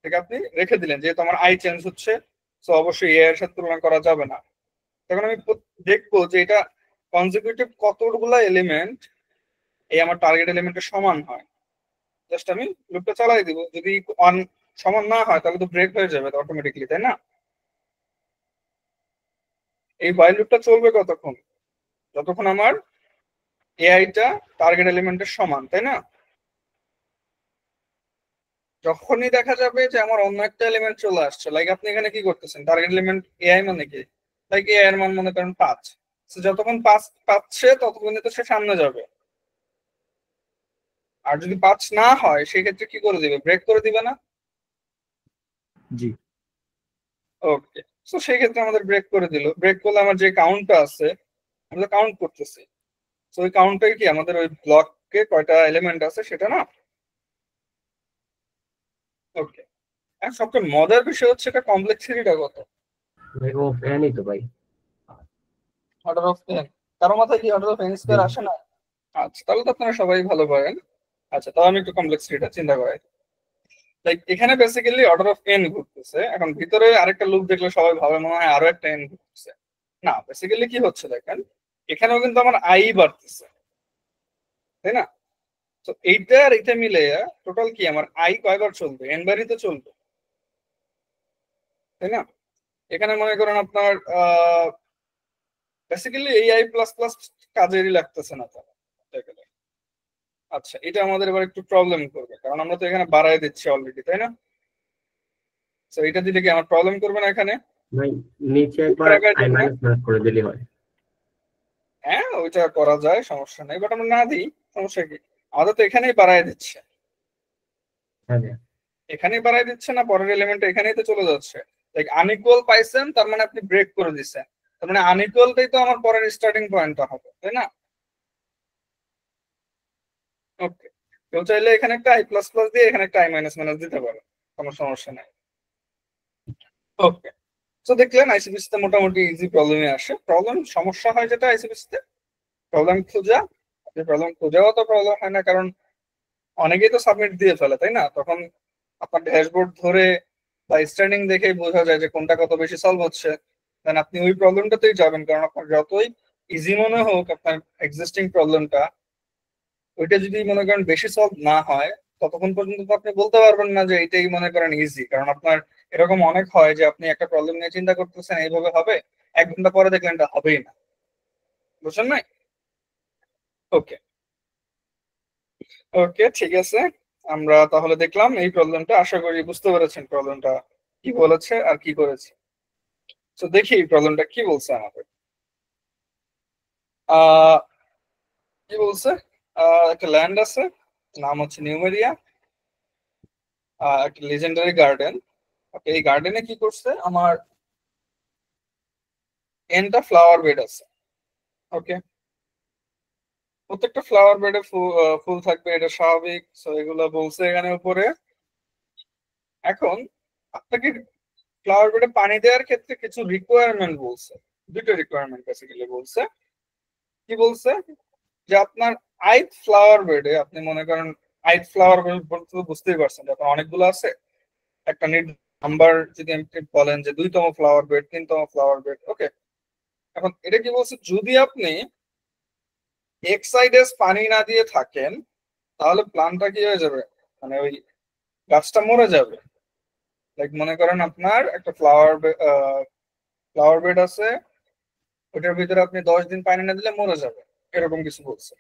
ঠিক আপনি রেখে দিলেন যেহেতু আমার আই চেঞ্জ হচ্ছে সো অবশ্যই এআই এর সাথে তুলনা করা যাবে না তখন আমি দেখবো যে এটা কনজিকিউটিভ কতগুলা এলিমেন্ট এই আমার টার্গেট এলিমেন্টের সমান হয় জাস্ট আমি লুপটা চালাই দিব যদি ওয়ান সমান না হয় তাহলে তো ব্রেক হয়ে যাবে অটোমেটিকলি তাই না এই হোয়াইল লুপটা চলবে কতক্ষণ যতক্ষণ আমার এআইটা টার্গেট এলিমেন্টের সমান তাই না যখনই দেখা যাবে যে আমার অন্য একটা এলিমেন্ট চলে আসছে লাইক আপনি এখানে কি করতেছেন টার্গেট এলিমেন্ট এআই মানে কি লাইক এআই এর মান মনে করেন 5 যতক্ষণ 5 পাচ্ছে ততক্ষণই তো সে সামনে যাবে আর যদি 5 না হয় সেই ক্ষেত্রে কি করে দিবে ব্রেক করে দিবে না জি ওকে সো সেই ক্ষেত্রে আমাদের ব্রেক করে দিল ব্রেক করলে আমার যে কাউন্টটা আছে আমরা কাউন্ট করতেছি সো ওই কাউন্টটাই কি আমাদের ওই ব্লকে কয়টা এলিমেন্ট আছে সেটা না ওকে আর সবচেয়ে মজার বিষয় হচ্ছে এটা কমপ্লেক্সিটিটা কত ভাই ও ফ্যানই তো ভাই অর্ডার অফ n কারো মাথায় কি অর্ডার অফ n স্কয়ার আসে না আচ্ছা তাহলে তো আপনারা সবাই ভালো পারেন আচ্ছা তাহলে আমি একটু কমপ্লেক্সিটিটা চিন্তা করাই লাইক এখানে বেসিক্যালি অর্ডার অফ n ঘুরতেছে এখন ভিতরে আরেকটা লুপ দেখলে সবাই ভাবে মনে হয় আরো একটা n ঘুরতেছে না বেসিক্যালি কি হচ্ছে দেখেন এখানেও কিন্তু আমার i বাড়তেছে তাই না তো এইটা আর এটা মিলে টোটাল কি আমার i কয়বার চলবে n বারই তো চলবে তাই না এখানে মনে করেন আপনার বেসিক্যালি এই i প্লাস প্লাস কাজেরই লাগতেছে না তারা আচ্ছা এটা আমাদের এবার একটু প্রবলেম করবে কারণ আমরা তো এখানে বাড়ায় দিচ্ছি অলরেডি তাই না তো এটা দিলে কি আমার প্রবলেম করবে না এখানে ভাই নিচে একবার আই মাইনাস মাইনাস করে দিলে হয় হ্যাঁ ওইটা করা যায় সমস্যা নেই বাট আমরা না দিই সমস্যা কি আমাদের তো এখানেই বাড়ায় দিচ্ছে হ্যাঁ ভাই এখানেই বাড়ায় দিচ্ছে না পরের এলিমেন্ট এখানেই তো চলে যাচ্ছে লাইক আনইকুয়াল পাইছেন তার মানে আপনি ব্রেক করে দিচ্ছেন তার মানে আনইকুয়ালটাই তো আমার পরের স্টার্টিং পয়েন্টটা হবে তাই না ওকে কেউ চাইলে এখানে একটা i প্লাস প্লাস দিয়ে এখানে একটা i মাইনাস মাইনাস দিতে পারে কোনো সমস্যা নাই ওকে তো দেখলেন আইসিপিসি তে মোটামুটি ইজি প্রবলেমে আসে প্রবলেম সমস্যা হয় যেটা আইসিপিসি তে প্রবলেম খোঁজাও তো প্রবলেম হয় না, কারণ অনেকেই তো সাবমিট দিয়ে ফেলে, তাই না? তখন আপনার ড্যাশবোর্ড ধরে বা স্ট্যান্ডিং দেখেই বোঝা যায় যে কোনটা কত বেশি সলভ হচ্ছে, দেন আপনি ওই প্রবলেমটাতেই যাবেন। কারণ আপনার যতই ইজি মনে হোক আপনার এক্সিস্টিং প্রবলেমটা, ওইটা যদি মনে করেন বেশি সলভ না হয়, ততক্ষণ পর্যন্ত তো আপনি বলতে পারবেন না যে এটাই মনে করেন ইজি। কারণ আপনার এরকম অনেক হয় যে আপনি একটা প্রবলেম নিয়ে চিন্তা করতেছেন এইভাবে হবে, 1 ঘন্টা পরে দেখলেন এটা হবেই না। বুঝছেন নাই? ওকে ওকে, ঠিক আছে। আমরা তাহলে দেখলাম এই প্রবলেমটা, আশা করি বুঝতে পেরেছেন প্রবলেমটা কি বলেছে আর কি করেছে। তো দেখি এই প্রবলেমটা কি বলছে আমাদের। আহ কি বলছে, একটা ল্যান্ড আছে, নাম হচ্ছে নিউমেরিয়া, একটা লেজেন্ডারি গার্ডেন। ওকে, এই গার্ডেনে কি করছে, আমার এনটা ফ্লাওয়ার বেড আছে। ওকে, প্রত্যেকটা ফ্লাওয়ার বেডে ফুল থাকবে, এটা স্বাভাবিক। সো এগুলো বলছে এখানে উপরে। এখন আপনাকে ফ্লাওয়ার বেডে পানি দেওয়ার ক্ষেত্রে কিছু রিকোয়ারমেন্ট বলছে, দুটো রিকোয়ারমেন্ট বেসিক্যালি বলছে। কি বলছে, যে আপনার আইট ফ্লাওয়ার বেডে, আপনি মনে করেন আইট ফ্লাওয়ার বেড বলতে তো বুঝতেই পারছেন যে আপনার অনেকগুলো আছে, একটা নাম্বার যদি আপনি বলেন যে 2তম ফ্লাওয়ার বেড, 3তম ফ্লাওয়ার বেড। ওকে, এখন এটা কি বলছে, যদি আপনি এক্সাইডেস পানি না দিয়ে থাকেন তাহলে প্লান্টটা কি হয়ে যাবে, মানে ওই গাছটা মরে যাবে। লাইক মনে করেন আপনার একটা ফ্লাওয়ার বেড আছে, ওটার ভিতরে আপনি 10 দিন পানি না দিলে মরে যাবে, এরকম কিছু বলছে।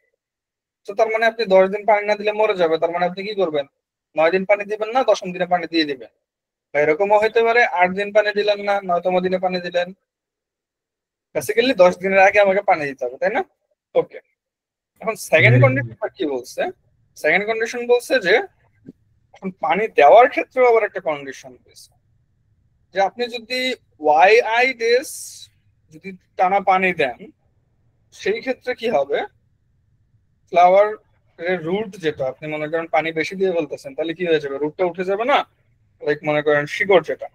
তো তার মানে আপনি 10 দিন পানি না দিলে মরে যাবে, তার মানে আপনি কি করবেন, 9 দিন পানি দিবেন না, 10ম দিনে পানি দিয়ে দিবেন। বা এরকমও হইতে পারে 8 দিন পানি দিলেন না, 9তম দিনে পানি দিলেন। বেসিক্যালি 10 দিনের আগে আমাকে পানি দিতে হবে, তাই না? ওকে, এখন সেকেন্ড কন্ডিশন কি বলছে, সেকেন্ড কন্ডিশন বলছে যে এখন পানি দেওয়ার ক্ষেত্রেও আবার একটা কন্ডিশন দিয়েছে, যে আপনি যদি ওয়াই ডেজ যদি টানা পানি দেন, সেই ক্ষেত্রে কি হবে, ফ্লাওয়ার রুট যেটা আপনি মনে করেন পানি বেশি দিয়ে ফেলতেছেন, তাহলে কি হয়ে যাবে, রুটটা উঠে যাবে না, লাইক মনে করেন শিকড় যেটা।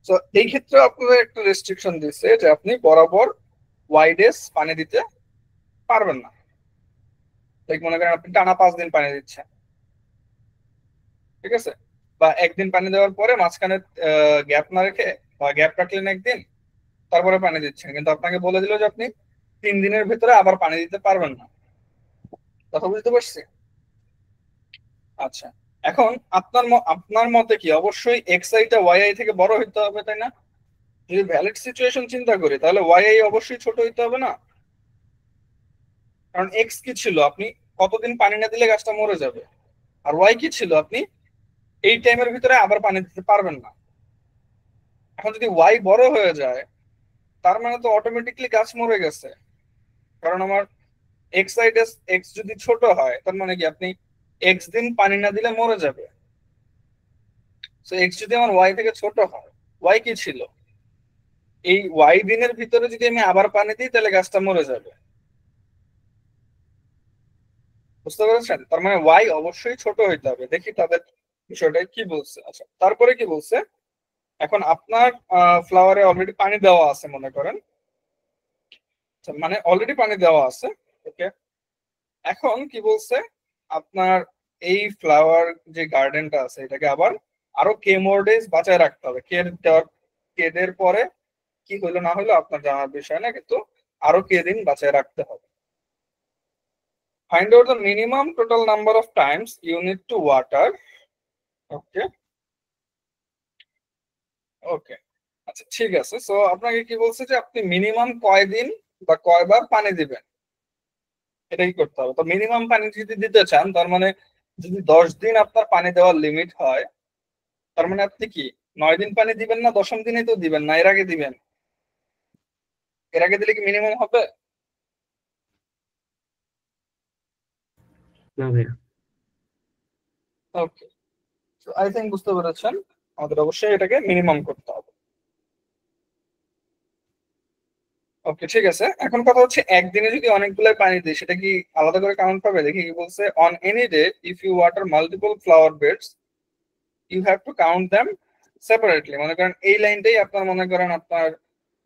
তো এই ক্ষেত্রে আপনাদের একটা রেস্ট্রিকশন দিচ্ছে যে আপনি বরাবর ওয়াই ডেজ পানি দিতে পারবেন না। লাইক মনে করেন আপনি টানা 5 দিন পানি দিচ্ছেন, ঠিক আছে, বা একদিন পানি দেওয়ার পরে মাঝখানে গ্যাপ না রেখে, বা গ্যাপ রাখলেন একদিন, তারপরে পানি দিচ্ছেন, কিন্তু আপনাকে বলে দিল যে আপনি 3 দিনের ভিতরে আবার পানি দিতে পারবেন না। কথা বুঝতে পারছি? আচ্ছা, এখন আপনার মতে কি, অবশ্যই এক্স আইটা ওয়াই আই থেকে বড় হইতে হবে, তাই না? যদি ভ্যালিড সিচুয়েশন চিন্তা করি তাহলে ওয়াই আই অবশ্যই ছোট হইতে হবে না? কারণ এক্স কি ছিল, আপনি কতদিন পানি না দিলে গাছটা মরে যাবে, আর ওয়াই কি ছিল, আপনি এই টাইমের ভিতরে আবার পানি দিতে পারবেন না। এখন যদি ওয়াই বড় হয়ে যায়, তার মানে তো অটোমেটিকলি গাছ মরে গেছে। কারণ আমার এক্স সাইডেস এক্স যদি ছোট হয়, তার মানে কি আপনি এক্স দিন পানি না দিলে মরে যাবে। তো এক্স যদি আমার ওয়াই থেকে ছোট হয়, ওয়াই কি ছিল, এই ওয়াই দিনের ভিতরে যদি আমি আবার পানি দিই তাহলে গাছটা মরে যাবে। বুঝতে পেরেছেন? তার মানে ওয়াই অবশ্যই ছোট হইতে হবে। দেখি তাদের বিষয়টা কি বলছে। আচ্ছা, তারপরে কি বলছে, এখন আপনার ফ্লাওয়ারে অলরেডি পানি দেওয়া আছে মনে করেন, মানে অলরেডি পানি দেওয়া আছে। ওকে, এখন কি বলছে, আপনার এই ফ্লাওয়ার যে গার্ডেনটা আছে এটাকে আবার আরো কে মোর ডেজ বাঁচায় রাখতে হবে। কেদের পরে কি হইলো না হইলো আপনার জানার বিষয় না, কিন্তু আরো কে দিন বাঁচায় রাখতে হবে। Find out the minimum total number of times you need to water. Okay okay, আচ্ছা ঠিক আছে। সো আপনাকে কি বলছে যে আপনি মিনিমাম কয়দিন বা কয়বার পানি দিবেন, এটাই করতে হবে। তো মিনিমাম পানি যদি দিতে চান, তার মানে যদি 10 দিন আপনার পানি দেওয়ার লিমিট হয়, তার মানে আপনি কি 9 দিন পানি দিবেন না, 10ম দিনেই তো দিবেন না, এর আগে দিবেন। এর আগে দিলে কি মিনিমাম হবে? না ভাইয়া। ওকে, আই থিঙ্ক বুঝতে পেরেছেন, আমাদের অবশ্যই এটাকে মিনিমাম করতে হবে। ওকে ঠিক আছে, এখন কথা হচ্ছে একদিনে যদি অনেকগুলো পানি দিই সেটা কি আলাদা করে কাউন্ট পাবে? দেখি কি বলছে, on any day if you water multiple flower beds you have to count them separately. মনে করেন এই লাইনটাই আপনার মনে করেন আপনার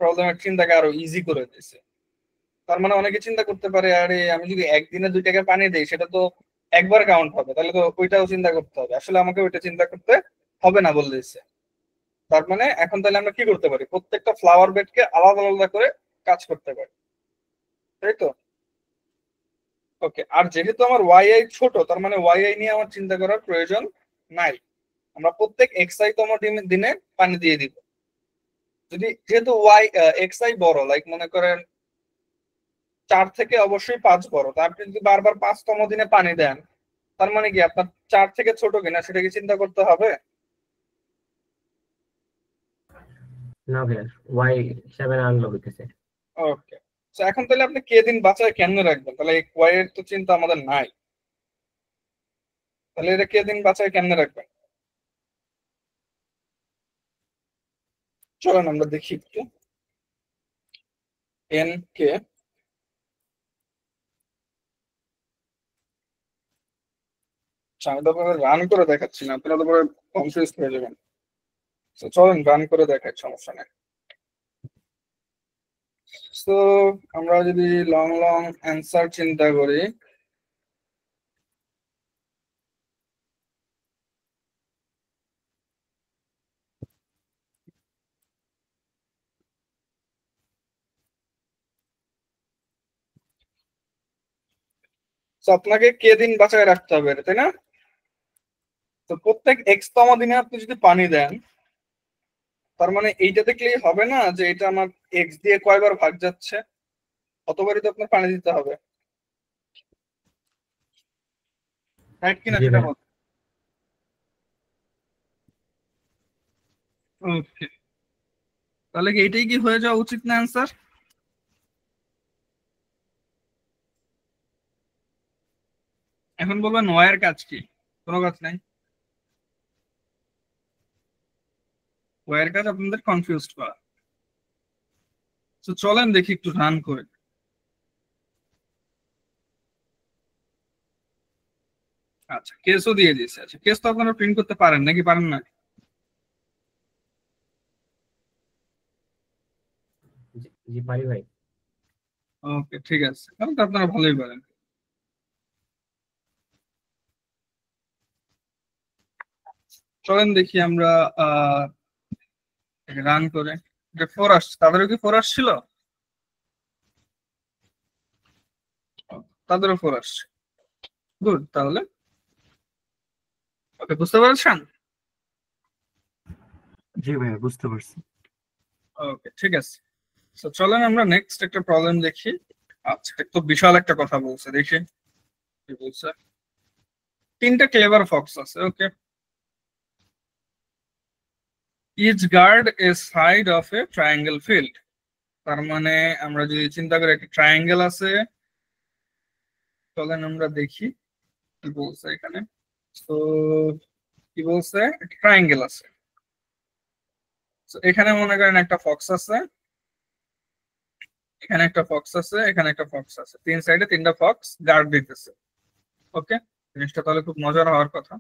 প্রবলেমের চিন্তাকে আরো ইজি করে দিয়েছে। তার মানে অনেকে চিন্তা করতে পারে আরে আমি যদি একদিনে 2 টাকা পানি দেই সেটা তো একবার কাউন্ট হবে, তাহলে তো ওইটাও চিন্তা করতে হবে। আসলে আমাকে ওইটা চিন্তা করতে হবে না বলে দিচ্ছে। তার মানে এখন তাহলে আমরা কি করতে পারি, প্রত্যেকটা ফ্লাওয়ার বেডকে আলাদা আলাদা করে কাজ করতে পারি, তাই তো? ওকে, আর যেহেতু আমার ওয়াই ছোট, তার মানে ওয়াই নিয়ে আমার চিন্তা করার প্রয়োজন নাই। আমরা প্রত্যেক এক্সআই তম দিনে পানি দিয়ে দিব। যদি যেহেতু এক্সআই বড়, লাইক মনে করেন 4 থেকে অবশ্যই 5 বড়, তা আপনি যদি বারবার 5তম দিনে পানি দেন, তার মানে কি আপনার 4 থেকে ছোট কিনা সেটা কি চিন্তা করতে হবে? না ভাইয়া, ওয়াই 7 আনলো হইতেছে। ওকে, তো এখন তাহলে আপনি কে দিন বাঁচায় কেমনে রাখবেন? তাহলে এই ওয়াই এর তো চিন্তা আমাদের নাই, তাহলে এটা কে দিন বাঁচায় কেমনে রাখবেন? চলেন আমরা দেখি একটু। এন কে আমি তো রান করে দেখাচ্ছি না, আপনারা তো পরে কনফিউজ হয়ে যাবেন। তো চলেন রান করে দেখাই, সমস্যা নেই। তো আমরা যদি লং লং অ্যান্সার চিন্তা করি, তো আপনাকে কে দিন বাঁচায় রাখতে হবে, তাই না? তো প্রত্যেক তম দিনে আপনি যদি পানি দেন, তার মানে এইটা দেখলেই হবে না যে এটা আমার এক্স দিয়ে কয়বার ভাগ যাচ্ছে, কতবারই তো আপনার পানি দিতে হবে, রাইট কিনা জি সেটা ভাইয়া। বল। ওকে, তাহলে কি এটাই কি হয়ে যাওয়া উচিত না অ্যান্সার? এখন বলবেন ওয়াই কাজ কি? কোনো কাজ নাই, ওয়াই কাজ আপনাদের কনফিউজ করা। তো চলেন দেখি একটু রান করে। আচ্ছা, কেসও দিয়ে দিয়েছে। আচ্ছা, কেস তো আপনারা প্রিন্ট করতে পারেন নাকি পারেন না? জি পারি ভাই। ওকে, ঠিক আছে, তাহলে তো আপনারা ভালোই পারেন। চলেন দেখি আমরা রান করে। যে 4 আসছে, তাদেরও কি 4 আসছিল? তাদেরও 4 আসছে, গুড। তাহলে ওকে, বুঝতে পারছেন? জি ভাইয়া, বুঝতে পারছি। ওকে, ঠিক আছে। তো চলেন আমরা নেক্সট একটা প্রবলেম দেখি। আচ্ছা, তো বিশাল একটা কথা বলছে, দেখি কি বলছে। 3টা ক্লেভার ফক্স আছে, okay. Each guard a side of a triangle field. তার মানে আমরা যদি চিন্তা করি একটা ট্রায়াঙ্গেল আছে, চলেন আমরা দেখি কি বলছে এখানে। তো কি বলছে, ট্রায়াঙ্গেল আছে। তো এখানে মনে করেন একটা ফক্স আছে, এখানে একটা ফক্স আছে, এখানে একটা ফক্স আছে, 3 সাইডে 3টা ফক্স গার্ড দিতেছে। ওকে, জিনিসটা তাহলে খুব মজার হওয়ার কথা।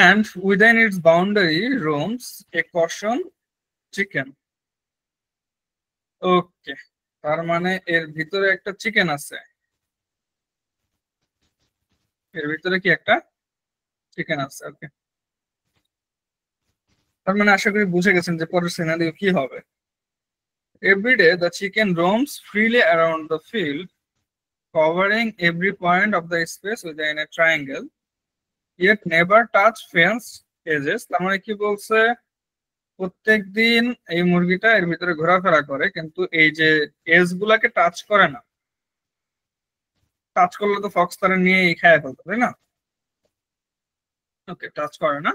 And within its boundary roams a caution chicken. ওকে, তার মানে এর ভিতরে একটা চিকেন আছে, এর ভিতরে কি একটা চিকেন আছে। ওকে, তার মানে আশা করি বুঝে গেছেন যে পরের সিনারিও কি হবে। Every day the chicken roams freely around the field, covering every point of the space within a triangle, yet never touch fence edges. তার মানে কি বলছে, প্রত্যেক দিন এই মুরগিটা এর ভিতরে ঘোরাফেরা করে, কিন্তু এই যে এজ গুলাকে টাচ করে না। টাচ করলে তো ফক্স তারা নিয়ে খায় ফেলতো, তাই না? ওকে, টাচ করে না।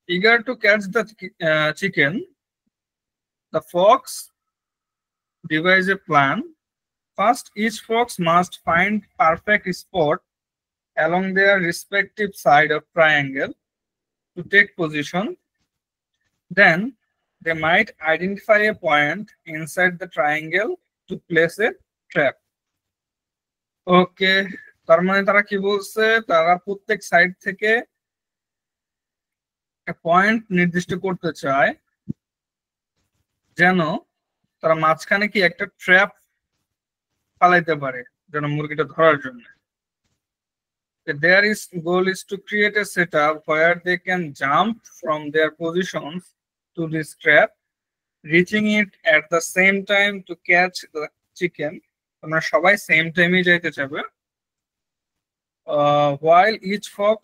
Eager to catch the chicken, the fox devise a plan. First, each fox must find perfect spot along their respective side of triangle to take position. Then, they might identify a point inside the triangle to place a trap. ওকে, তার মানে তারা কি বলছে, তারা প্রত্যেক সাইড থেকে একটা পয়েন্ট নির্দিষ্ট করতে চায় যেন তারা মাঝখানে কি একটা ট্র্যাপ ফালাইতে পারে যেন মুরগিটা ধরার জন্য। Their goal is to create a setup where they can jump from their positions to this trap, reaching it at the same time to catch the chicken. তোমরা সবাই সেম টাইমে যাইতে চাবে, while each fox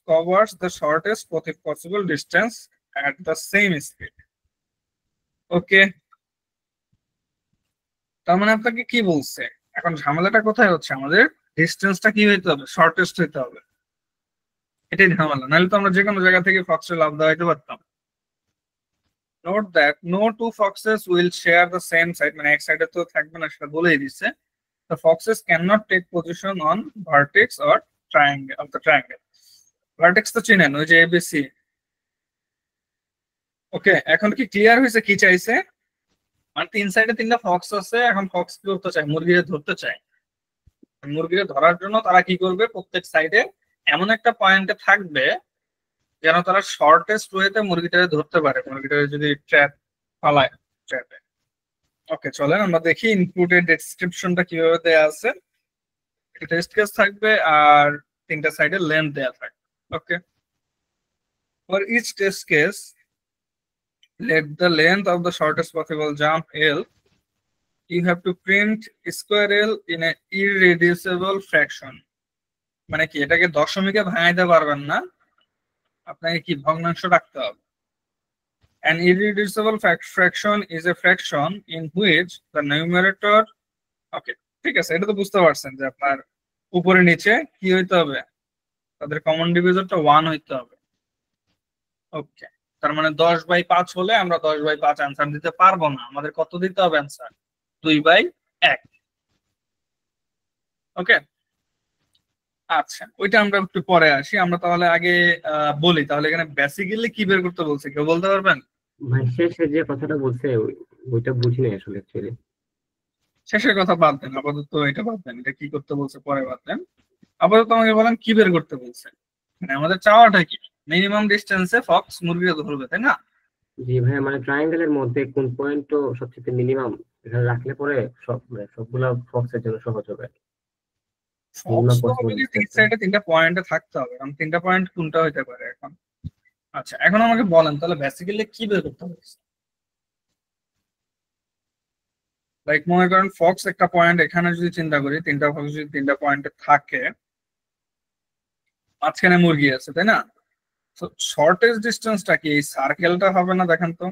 covers the shortest possible distance at the same speed. ওকে, তার মানে আপনাকে কি বলছে, এখন ঝামেলাটা কোথায় হচ্ছে, আমাদের ডিস্টেন্সটা কি হইতে হবে, শর্টেস্ট হইতে হবে, এটাই ঝামেলা। নাহলে তো আমরা যে কোনো জায়গা থেকে ফক্সে লাভ দেওয়াইতে পারতাম। Note that no two foxes will share the same side, মানে এক সাইডে তো থাকবে না, সেটা বলেই দিচ্ছে। The foxes cannot take position on vertex or triangle of the triangle. Vertex তো চিনেন, ওই যে ABC। ওকে, এখন কি ক্লিয়ার হয়েছে কি চাইছে? মানে তিন সাইডে তিনটা ফক্স আছে, এখন ফক্স কি করতে চায়, মুরগিরে ধরতে চায়। মুরগিরে ধরার জন্য তারা কি করবে, প্রত্যেক সাইডে এমন একটা পয়েন্টে থাকবে যেন তারা শর্টেস্ট ওয়েতে মুরগিটারে ধরতে পারে, মুরগিটারে যদি ট্র্যাপ ফালায় ট্র্যাপে। ওকে, চলেন আমরা দেখি ইনপুটের ডেসক্রিপশনটা কিভাবে দেয়া আছে। টেস্ট কেস থাকবে আর তিনটা সাইডে লেন্থ দেয়া থাকবে। Okay, for each test case let the length of the shortest possible jump L, you have to print square L in a irreducible fraction. মানে কি, এটাকে দশমিকে ভাঙাইতে পারবেন না, আপনাকে কি ভগ্নাংশ রাখতে হবে। An irreducible fraction is a fraction in which the numerator, okay ঠিক আছে, এটা তো বুঝতে পারছেন যে আপনার উপরে নিচে কি হইতে হবে, তাদের কমন ডিভিজরটা 1 হইতে হবে। ওকে, তার মানে 10/5 হলে আমরা 10/5 অ্যান্সার দিতে পারবো না, আমাদের কত দিতে হবে অ্যান্সার, 2/1। ওকে, আচ্ছা ওইটা আমরা একটু পরে আসি, আমরা তাহলে আগে বলি তাহলে এখানে বেসিক্যালি কি বের করতে বলছে, কেউ বলতে পারবেন? ভাই শেষে যে কথাটা বলছে ওইটা বুঝিনি আসলে অ্যাকচুয়ালি। শেষের কথা বাদ দেন, আপাতত এটা বাদ দেন, এটা কি করতে বলছে পরে বাদ দেন। আপাতত আমাকে বলেন কি বের করতে বলছে, মানে আমাদের চাওয়াটা কি, মিনিমাম ডিস্টেন্সে ফক্স মুরগিটা ধরবে, তাই না? জি ভাই, মানে ট্রায়াঙ্গেলের মধ্যে কোন পয়েন্টটা সবচেয়ে মিনিমাম এখানে রাখলে পরে সব মানে সবগুলা ফক্সের জন্য সহজ হবে। ফক্স তো হবে কি, তিন সাইডে তিনটা পয়েন্টে থাকতে হবে, কারণ তিনটা পয়েন্ট কোনটা হইতে পারে এখন। আচ্ছা এখন আমাকে বলেন তাহলে বেসিক্যালি কি বের করতে হবে। লাইক মনে করেন ফক্স একটা পয়েন্ট, এখানে যদি চিন্তা করি তিনটা ফক্স যদি তিনটা পয়েন্টে থাকে, মাঝখানে মুরগি আছে, তাই না? তো শর্টেস্ট ডিস্টেন্সটা কি, এই সার্কেলটা হবে না? দেখেন তো,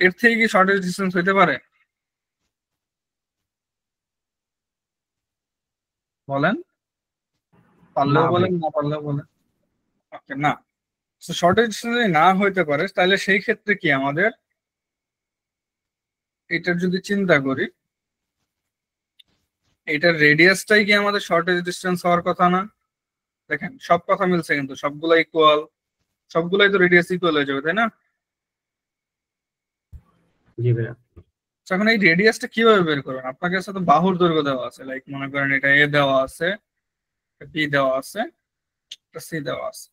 এর থেকে কি শর্টেস্ট ডিস্টেন্স হইতে পারে? বলেন, পারলেও বলেন, না পারলেও বলেন। ওকে, না, শর্টেজ ডিস্টেন্স যদি না হইতে পারে তাহলে সেই ক্ষেত্রে কি আমাদের এটার যদি চিন্তা করি, এটার রেডিয়াসটাই কি আমাদের শর্টেজ ডিস্টেন্স হওয়ার কথা না? দেখেন সব কথা মিলছে, কিন্তু সবগুলো ইকুয়াল, সবগুলাই তো রেডিয়াস ইকুয়াল হয়ে যাবে, তাই না? জি ভাইয়া। এখন এই রেডিয়াসটা কিভাবে বের করবেন? আপনার কাছে তো বাহুর দৈর্ঘ্য দেওয়া আছে, লাইক মনে করেন এটা এ দেওয়া আছে, বি দেওয়া আছে, সি দেওয়া আছে।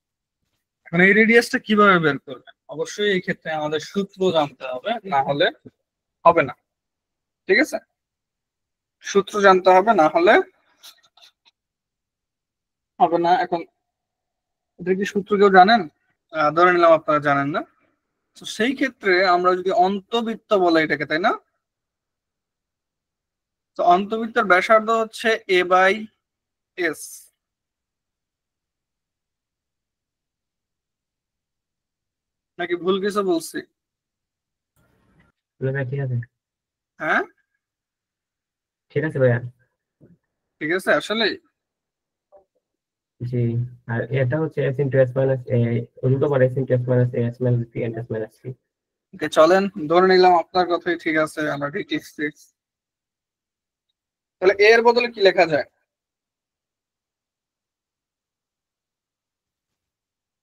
এখন এই রেডিয়াসটা কিভাবে বের করবেন? অবশ্যই এই ক্ষেত্রে আমাদের সূত্র জানতে হবে, না হলে হবে না। ঠিক আছে, সূত্র জানতে হবে, না হলে হবে না। এখন এটা কি সূত্র কেউ জানেন? ধরে নিলাম আপনারা জানেন না, তো সেই ক্ষেত্রে আমরা যদি অন্তবৃত্ত বলে এটাকে, তাই না? তো অন্তবৃত্তের ব্যাসার্ধ হচ্ছে a/s। নাকি ভুল কিছু বলছি? ঠিক আছে, হ্যাঁ ঠিক আছে ভাইয়া। ঠিক আছে আসলে। জি, আর এটা হচ্ছে s * s - a root over s * s - a s - b and s - c। ওকে চলেন ধরে নিলাম আপনার কথাই ঠিক আছে, আমরা ঠিক তাহলে a এর বদলে কি লেখা যায়?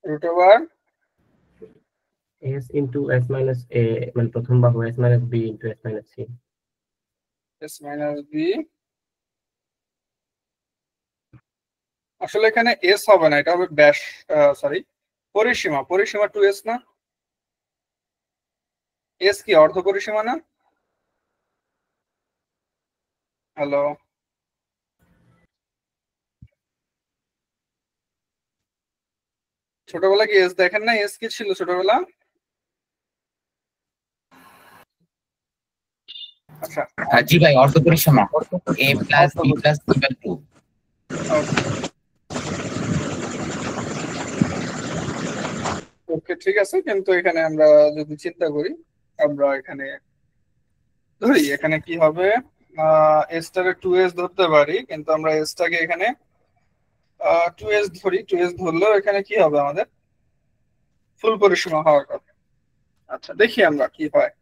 Root over s * s - a মানে প্রথম বাহু s - b * s - c। s - b, আসলে এখানে s হবে না, এটা হবে ব্যাস, সরি পরিসীমা, পরিসীমা 2s না? এস কি অর্ধ পরিসীমা না? হ্যালো, ছোটবেলা কি এস দেখেন না? এস কি ছিল ছোটবেলা? আচ্ছা, জি ভাই, অর্ধ পরিসীমা a plus b plus c by 2। Okay ঠিক আছে, কিন্তু এখানে আমরা যদি চিন্তা করি, আমরা এখানে ধরি এখানে কি হবে, এস টাকে 2s ধরতে পারি, কিন্তু আমরা এস টাকে এখানে 2s ধরি। 2s ধরলেও এখানে কি হবে আমাদের ফুল পরিসীমা হওয়ার কথা। আচ্ছা দেখি আমরা কি হয়।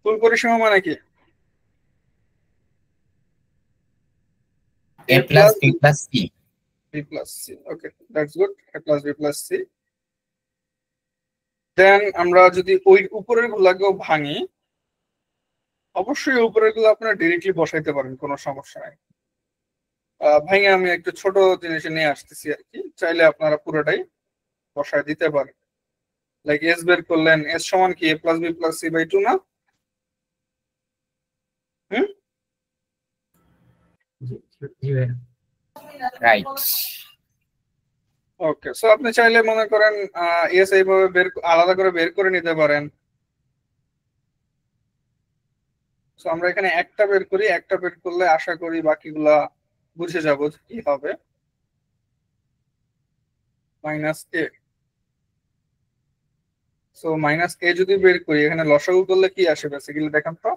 ফুল পরিসীমা মানে কি? a plus b plus c। b plus c। Okay, that's good. a plus b plus c। দেন আমরা যদি ওই উপরের গুলাকেও ভাঙি, অবশ্যই উপরের গুলো আপনারা ডিরেক্টলি বসাইতে পারেন, কোনো সমস্যা নাই। ভাঙে আমি একটু ছোট জিনিস নিয়ে আসতেছি আর কি, চাইলে আপনারা পুরোটাই বসায় দিতে পারেন। লাইক এস বের করলেন, এস সমান কি a plus b plus c by 2 না? হুম, জি ভাই। রাইট। ওকে। সো আপনি চাইলে মনে করেন এস এইভাবে আলাদা করে বের করে নিতে পারেন। সো আমরা এখানে একটা বের করি, একটা বের করলে আশা করি বাকিগুলা বুঝে যাবো যে কি হবে। মাইনাস এ। সো মাইনাস এ যদি বের করি, এখানে লসাগু করলে কি আসে বেসিক্যালি দেখেন তো।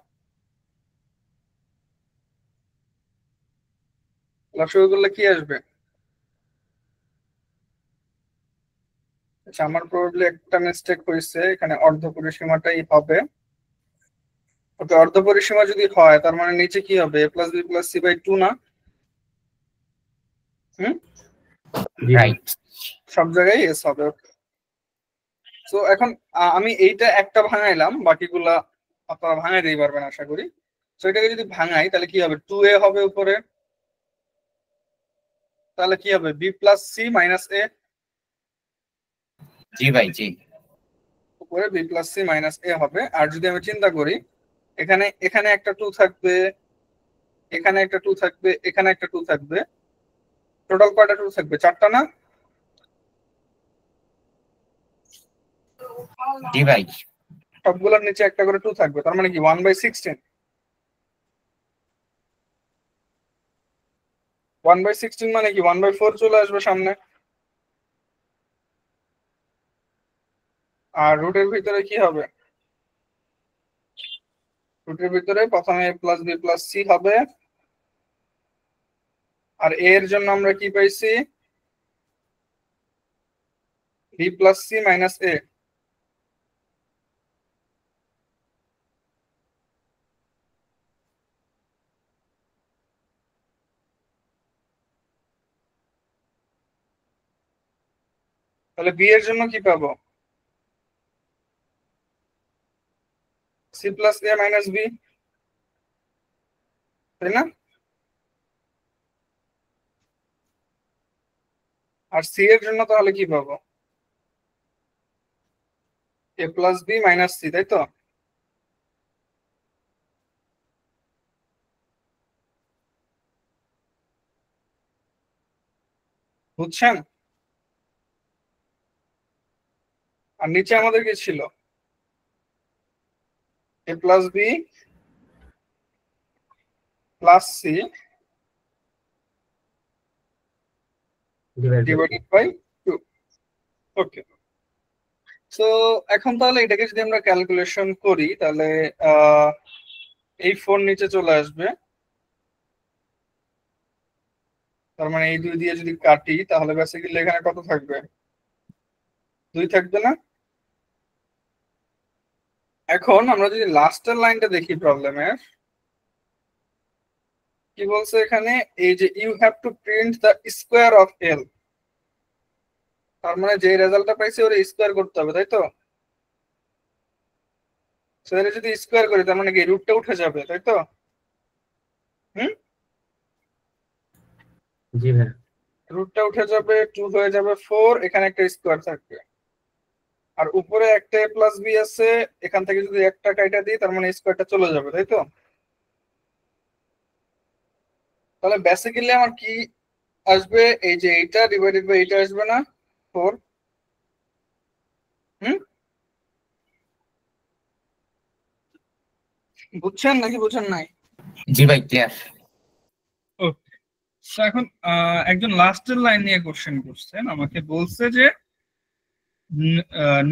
লসাগু করলে কি আসবে? আচ্ছা, আমার প্রবাবলি একটা মিস্টেক হয়েছে, এখানে অর্ধ পরিসীমাটাই হবে। ওকে, অর্ধ পরিসীমা যদি হয় তার মানে নিচে কি হবে, a plus b plus c by 2 না? হুম, জি ভাই। রাইট। সব জায়গায় এস হবে। ওকে। তো এখন আমি এইটা একটা ভাঙাইলাম, বাকিগুলা আপনারা ভাঙাই দিতে পারবেন আশা করি। তো এটাকে যদি ভাঙাই তাহলে কি হবে, 2a হবে উপরে, তাহলে কি হবে b plus c minus a। জি ভাই, জি। উপরে b plus c minus a হবে। আর যদি আমি চিন্তা করি, এখানে এখানে একটা 2 থাকবে, এখানে একটা 2 থাকবে, এখানে একটা 2 থাকবে, টোটাল কয়টা 2 থাকবে? 4টা না? জি ভাই। সবগুলোর নিচে একটা করে 2 থাকবে, তার মানে কি 1/16। 1/16 মানে কি 1/4 চলে আসবে সামনে। আর রুটের ভিতরে কি হবে? রুটের ভিতরে প্রথমে a plus b plus c হবে। আর a এর জন্য আমরা কি পাইছি, b plus c minus a। তাহলে b এর জন্য কি পাবো, c plus a minus b, তাই না? আর c এর জন্য তাহলে কি পাবো, a plus b minus c, তাই তো? বুঝছেন? আর নিচে আমাদের কি ছিল, a plus b plus c divided by 2। Okay. So এখন তাহলে এটাকে যদি আমরা ক্যালকুলেশন করি, তাহলে এই 4 নিচে চলে আসবে, তার মানে এই 2 দিয়ে যদি কাটি তাহলে বেসিক্যালি এখানে কত থাকবে, 2 থাকবে না? এখন আমরা যদি লাস্টের লাইনটা দেখি প্রবলেমের, কি বলছে এখানে, এই যে you have to print the square of L, তার মানে যে রেজাল্টটা পাইছে ওর স্কোয়ার করতে হবে, তাই তো? সেটা যদি স্কোয়ার করি তার মানে কি রুটটা উঠে যাবে, তাই তো? হুম, জি ভাই। রুটটা উঠে যাবে, 2 হয়ে যাবে 4, এখানে একটা স্কোয়ার থাকবে। আর উপরে একটা a প্লাস বি আছে, এখান থেকে যদি একটা কাইটা দিই তার মানে স্কোয়ারটা চলে যাবে, তাই তো? তাহলে বেসিক্যালি আমার কি আসবে, এই যে এইটা ডিভাইডেড বাই এইটা আসবে না 4। হুম, বুঝছেন নাকি বুঝেন নাই? জি ভাই ক্লিয়ার। ওকে, এখন একজন লাস্টের লাইন নিয়ে কোশ্চেন করছেন, আমাকে বলছে যে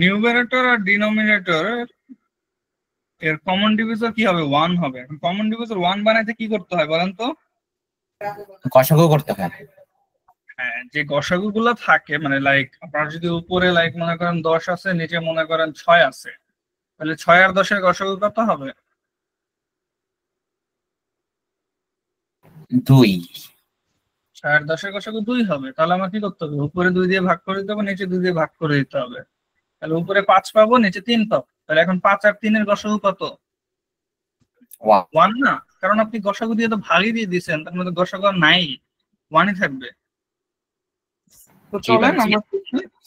নিউমারেটর আর ডিনোমিনেটর এর কমন ডিভিজর কি হবে, 1 হবে। এখন কমন ডিভিজর 1 বানাইতে কি করতে হয় বলেন তো? কষাকু করতে হয়। হ্যাঁ, যে গসাগু গুলা থাকে, মানে লাইক আপনার যদি উপরে লাইক মনে করেন 10 আছে, নিচে মনে করেন 6 আছে, তাহলে 6 আর 10 এর গসাগু কত হবে? 2। 6 আর 10 এর গসাগু 2 হবে। তাহলে আমার কি করতে হবে, উপরে 2 দিয়ে ভাগ করে দিতে হবে, নিচে 2 দিয়ে ভাগ করে দিতে হবে। তাহলে উপরে 5 পাবো, নিচে 3 পাবো। তাহলে এখন 5 আর 3 এর গসাগু কত? 1 না, কারণ আপনি গসাগু দিয়ে তো ভাগই দিয়ে দিয়েছেন, তার মধ্যে গসাগু আর নাই, 1ই থাকবে। তো চলেন আমরা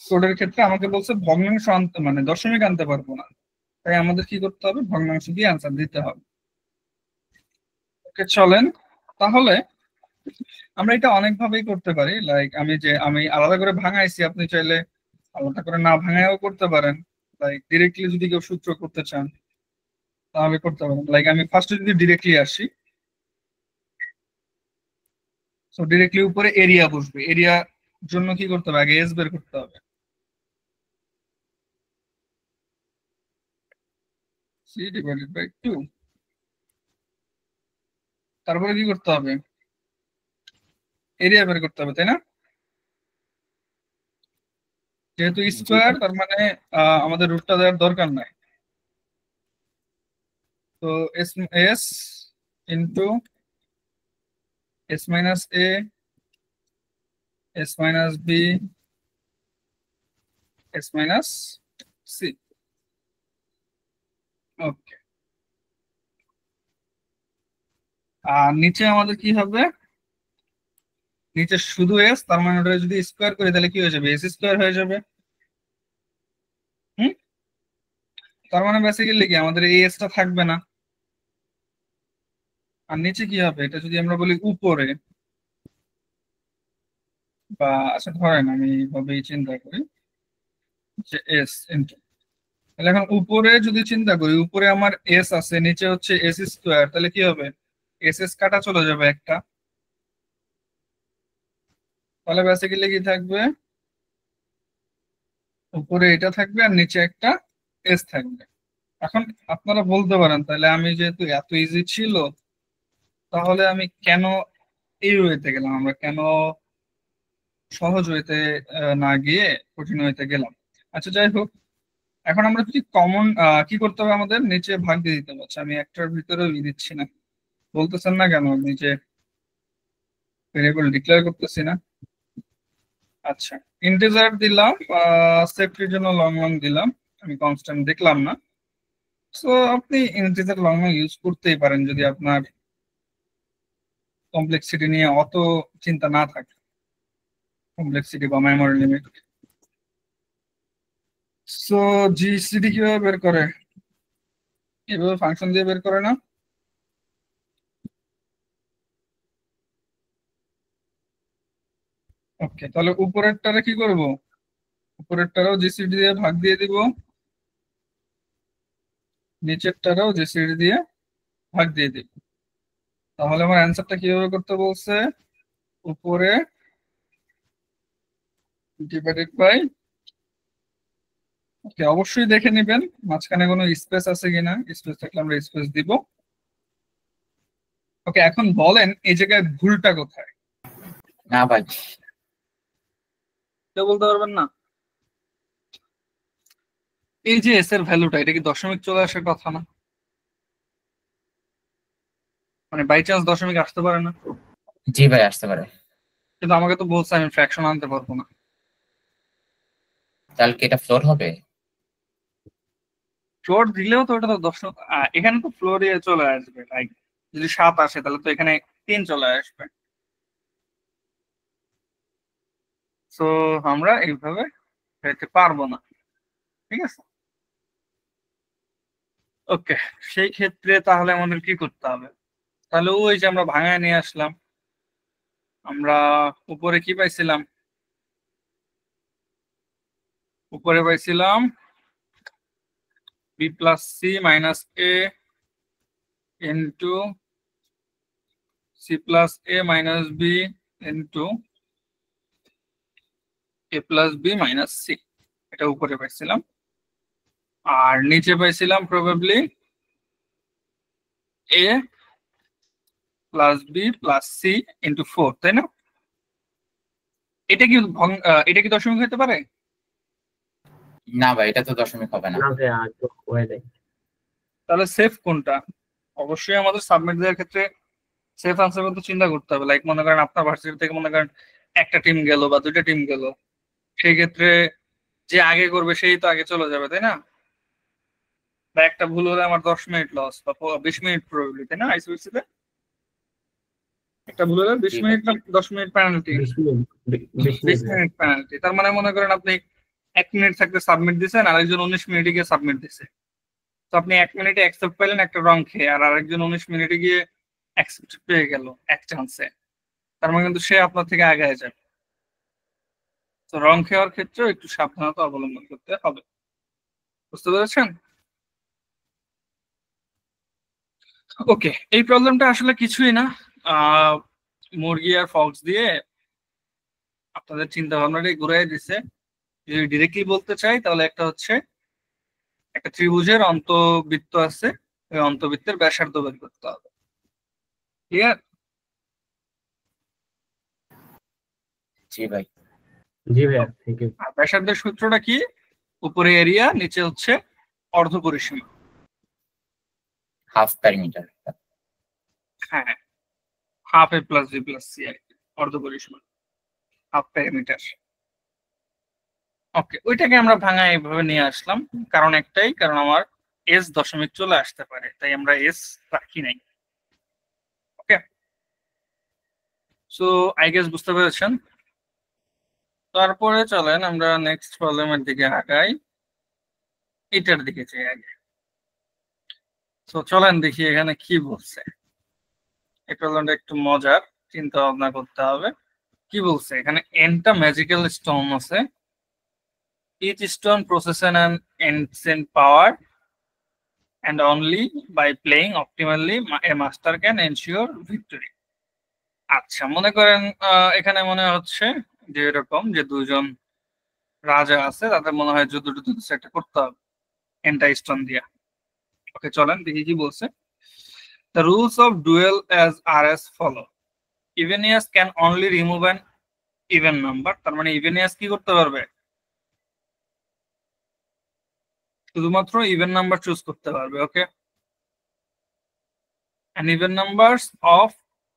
কোডের ক্ষেত্রে আমাকে বলছে ভগ্নাংশ আনতে, মানে দশমিক আনতে পারবো না, তাই আমাদের কি করতে হবে, ভগ্নাংশ দিয়ে আনসার দিতে হবে। ওকে, চলেন তাহলে আমরা এটা অনেক ভাবেই করতে পারি। লাইক আমি আলাদা করে ভাঙাইছি, আপনি চাইলে আলাদা করে না ভাঙায়ও করতে পারেন। লাইক ডিরেক্টলি যদি কেউ সূত্র করতে চান তাহলে করতে পারেন। লাইক আমি ফার্স্টে যদি ডিরেক্টলি আসি, সো ডিরেক্টলি উপরে এরিয়া বসবে, এরিয়া জন্য কি করতে হবে, আগে এস বের করতে হবে। সি ডিভাইডেড বাই 2, তারপরে কি করতে হবে, এরিয়া বের করতে হবে, তাই না? যেহেতু স্কোয়ার তার মানে আমাদের রুটটা দেওয়ার দরকার নাই। তো S S into S minus A, S minus B, S minus C. Okay, আর নিচে আমাদের কি হবে, নিচে শুধু এস, তার মানে ওটা যদি স্কোয়ার করি তাহলে কি হয়ে যাবে, এস স্কোয়ার হয়ে যাবে। হুম, তার মানে বেসিক্যালি কি আমাদের এই এসটা থাকবে না। আর নিচে কি হবে, এটা যদি আমরা বলি উপরে, বা আচ্ছা ধরেন আমি এইভাবেই চিন্তা করি যে এস ইন্টু, তাহলে এখন উপরে যদি চিন্তা করি, উপরে আমার এস আছে, নিচে হচ্ছে এস স্কোয়ার, তাহলে কি হবে, এস এস কাটা চলে যাবে একটা, তাহলে বেসিক্যালি কি থাকবে, উপরে এটা থাকবে আর নিচে একটা এস থাকবে। এখন আপনারা বলতে পারেন তাহলে আমি যেহেতু এত ইজি ছিল, তাহলে আমি কেন এই ওয়েতে গেলাম, আমরা কেন সহজ ওয়েতে না গিয়ে কঠিন ওয়েতে গেলাম। আচ্ছা যাই হোক, এখন আমরা যদি কমন কি করতে হবে, আমাদের নিচে ভাগ দিয়ে দিতে পারছি, আমি একটার ভিতরেও দিচ্ছি না, বলতেছেন না কেন নিচে ভেরিয়েবল ডিক্লেয়ার করতেছি না। আচ্ছা, ইন্টিজার দিলাম, সেফটির জন্য লং লং দিলাম, আমি কনস্ট্যান্ট দেখলাম না। সো আপনি ইন্টিজার লং লং ইউজ করতেই পারেন যদি আপনার কমপ্লেক্সিটি নিয়ে অত চিন্তা না থাকে, কমপ্লেক্সিটি বা মেমোরি লিমিট। সো জিসিডি কিভাবে বের করে, এভাবে ফাংশন দিয়ে বের করে না? ওকে, তাহলে উপরেরটারে কি করব, উপরেরটারও জিসিডি দিয়ে ভাগ দিয়ে দিব, নিচেরটারও জিসিডি দিয়ে ভাগ দিয়ে দিব। তাহলে আমার অ্যান্সারটা কিভাবে করতে বলছে, উপরে ডিভাইডেড বাই, ওকে অবশ্যই দেখে নেবেন মাঝখানে কোনো স্পেস আছে কিনা, স্পেস থাকলে আমরা স্পেস দিব। ওকে, এখন বলেন এই জায়গায় ভুলটা কোথায়, না ভাই, কেউ বলতে পারবেন না? এই যে এস এর ভ্যালুটা, এটা কি দশমিক চলে আসার কথা না, মানে বাই চান্স দশমিক আসতে পারে না? জি ভাই আসতে পারে। কিন্তু আমাকে তো বলছে আমি ফ্র্যাকশন আনতে পারবো না। তাহলে কি এটা ফ্লোর হবে? ফ্লোর দিলেও তো ওটা তো দশমিক, এখানে তো ফ্লোরে চলে আসবে, লাইক যদি 7 আসে তাহলে তো এখানে 3 চলে আসবে। তো আমরা এইভাবে পেতে পারবো না, ঠিক আছে? ওকে, সেই ক্ষেত্রে তাহলে আমাদের কি করতে হবে? তাহলে ওই যে আমরা ভাঙায় নিয়ে আসলাম, আমরা উপরে কি পাইছিলাম? উপরে পাইছিলাম B plus C minus A into C plus A minus B into A plus B minus C, এটা উপরে পাইছিলাম। আর নিচে পাইছিলাম probably A plus B plus C into 4, তাই না? এটা কি এটা কি দশমিক হতে পারে? না ভাই, এটা তো দশমিক হবে না। না ভাই, আর তো হয়ে যায়। তাহলে সেফ কোনটা? অবশ্যই আমাদের সাবমিট দেওয়ার ক্ষেত্রে সেফ আনসার কিন্তু চিন্তা করতে হবে। লাইক মনে করেন আপনার ভার্সিটি থেকে মনে করেন একটা টিম গেল বা দুইটা টিম গেল, সেই ক্ষেত্রে যে আগে করবে সেই তো আগে চলে যাবে, তাই না? বা একটা ভুল হলে আমার 10 মিনিট লস বা 20 মিনিট প্রবাবিলিটি, তাই না? আইসিসি তে একটা ভুল হলে 20 মিনিট না 10 minute penalty, 20 minute 20 minute penalty. তার মানে মনে করেন আপনি 1 মিনিট থাকতে সাবমিট দিয়েছেন, আরেকজন 19 মিনিটে গিয়ে সাবমিট দিছে। তো আপনি 1 মিনিটে অ্যাকসেপ্ট পেলেন একটা রং খেয়ে, আর আরেকজন 19 মিনিটে গিয়ে অ্যাকসেপ্ট পেয়ে গেল এক চান্সে। তার মানে কিন্তু সে আপনার থেকে আগে যাবে। তো রং খেয়ার ক্ষেত্রেও একটু সাবধানতা অবলম্বন করতে হবে। বুঝতে পেরেছেন? ওকে, এই প্রবলেমটা আসলে কিছুই না, মুরগি আর ফক্স দিয়ে আপনাদের চিন্তা ভাবনাটাই ঘুরাই দিছে। যদি ডিরেক্টলি বলতে চাই তাহলে একটা হচ্ছে একটা ত্রিভুজের অন্তবৃত্ত আছে, ওই অন্তবৃত্তের ব্যাসার্ধ বের করতে হবে। ক্লিয়ার? জি ভাই। জি ভাইয়া, থ্যাংক ইউ। আর ব্যাসার্ধের সূত্রটা কি? উপরে এরিয়া, নিচে হচ্ছে অর্ধ পরিসীমা। Half parameter. হ্যাঁ, হাফ এ প্লাস বি প্লাস সি আর কি, অর্ধ পরিসীমা, হাফ প্যারামিটার। ওকে, ওইটাকে আমরা ভাঙা এইভাবে নিয়ে আসলাম, কারণ একটাই, কারণ আমার এস দশমিক চলে আসতে পারে, তাই আমরা এস রাখি নাই। ওকে, সো আই গেস বুঝতে পেরেছেন। তারপরে চলেন আমরা নেক্সট প্রবলেমের দিকে আগাই, এটার দিকে যাই আগে। তো চলেন দেখি এখানে কি বলছে। এই প্রবলেমটা একটু মজার, চিন্তা ভাবনা করতে হবে। কি বলছে এখানে? এনটা ম্যাজিক্যাল স্টোন আছে, each stone possesses an instant power and only by playing optimally a master can ensure victory. আচ্ছা, মনে করেন এখানে মনে হচ্ছে যে এরকম যে দুজন রাজা আছে, তাদের মনে হয় যুদ্ধ টুদ্ধ কিছু একটা করতে হবে এনটা স্টোন দিয়া। ওকে, চলেন দেখি কি বলছে। The rules of duel are as follow. Evenius can only remove an even number. তার মানে Evenius কি করতে পারবে? শুধুমাত্র ইভেন নাম্বার চুজ করতে পারবে। ওকে, and even numbers of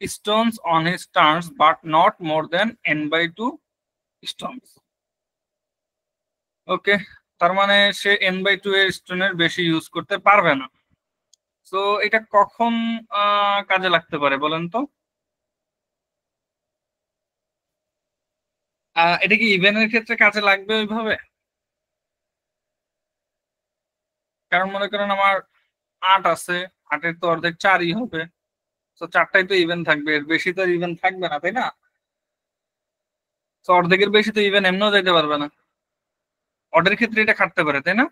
stones on his turns but not more than n/2 stones. ওকে, তার মানে সে n/2 এর স্টোনের বেশি ইউজ করতে পারবে না। তো এটা কখন কাজে লাগতে পারে বলেন তো? এটা কি ইভেনের ক্ষেত্রে কাজে লাগবে ওইভাবে? কারণ মনে করেন আমার 8 আছে, 8-এর তো অর্ধেক 4ই হবে, তো 4টাই তো ইভেন থাকবে, এর বেশি তো ইভেন থাকবে না, তাই না? তো অর্ধেকের বেশি তো ইভেন এমনিও যাইতে পারবে না। অর্ডের ক্ষেত্রে এটা খাটতে পারে, তাই না?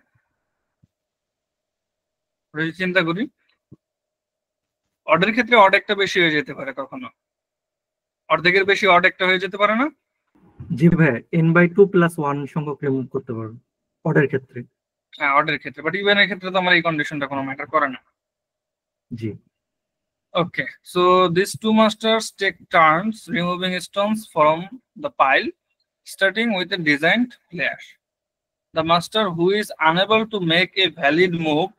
চিন্তা করি, অর্ডের ক্ষেত্রে অড একটা বেশি হয়ে যেতে পারে, কখনো অর্ধেকের বেশি অড একটা হয়ে যেতে পারে না? জি ভাই, n/2 + 1 সংখ্যক রিমুভ করতে পারবো অর্ডার ক্ষেত্রে। হ্যাঁ, অর্ডের ক্ষেত্রে, বাট ইভেনের ক্ষেত্রে তো আমার এই কন্ডিশনটা কোনো ম্যাটার করে না। জি। Okay, so these two masters take turns removing stones from the pile, starting with a designed player. The master who is unable to make a valid move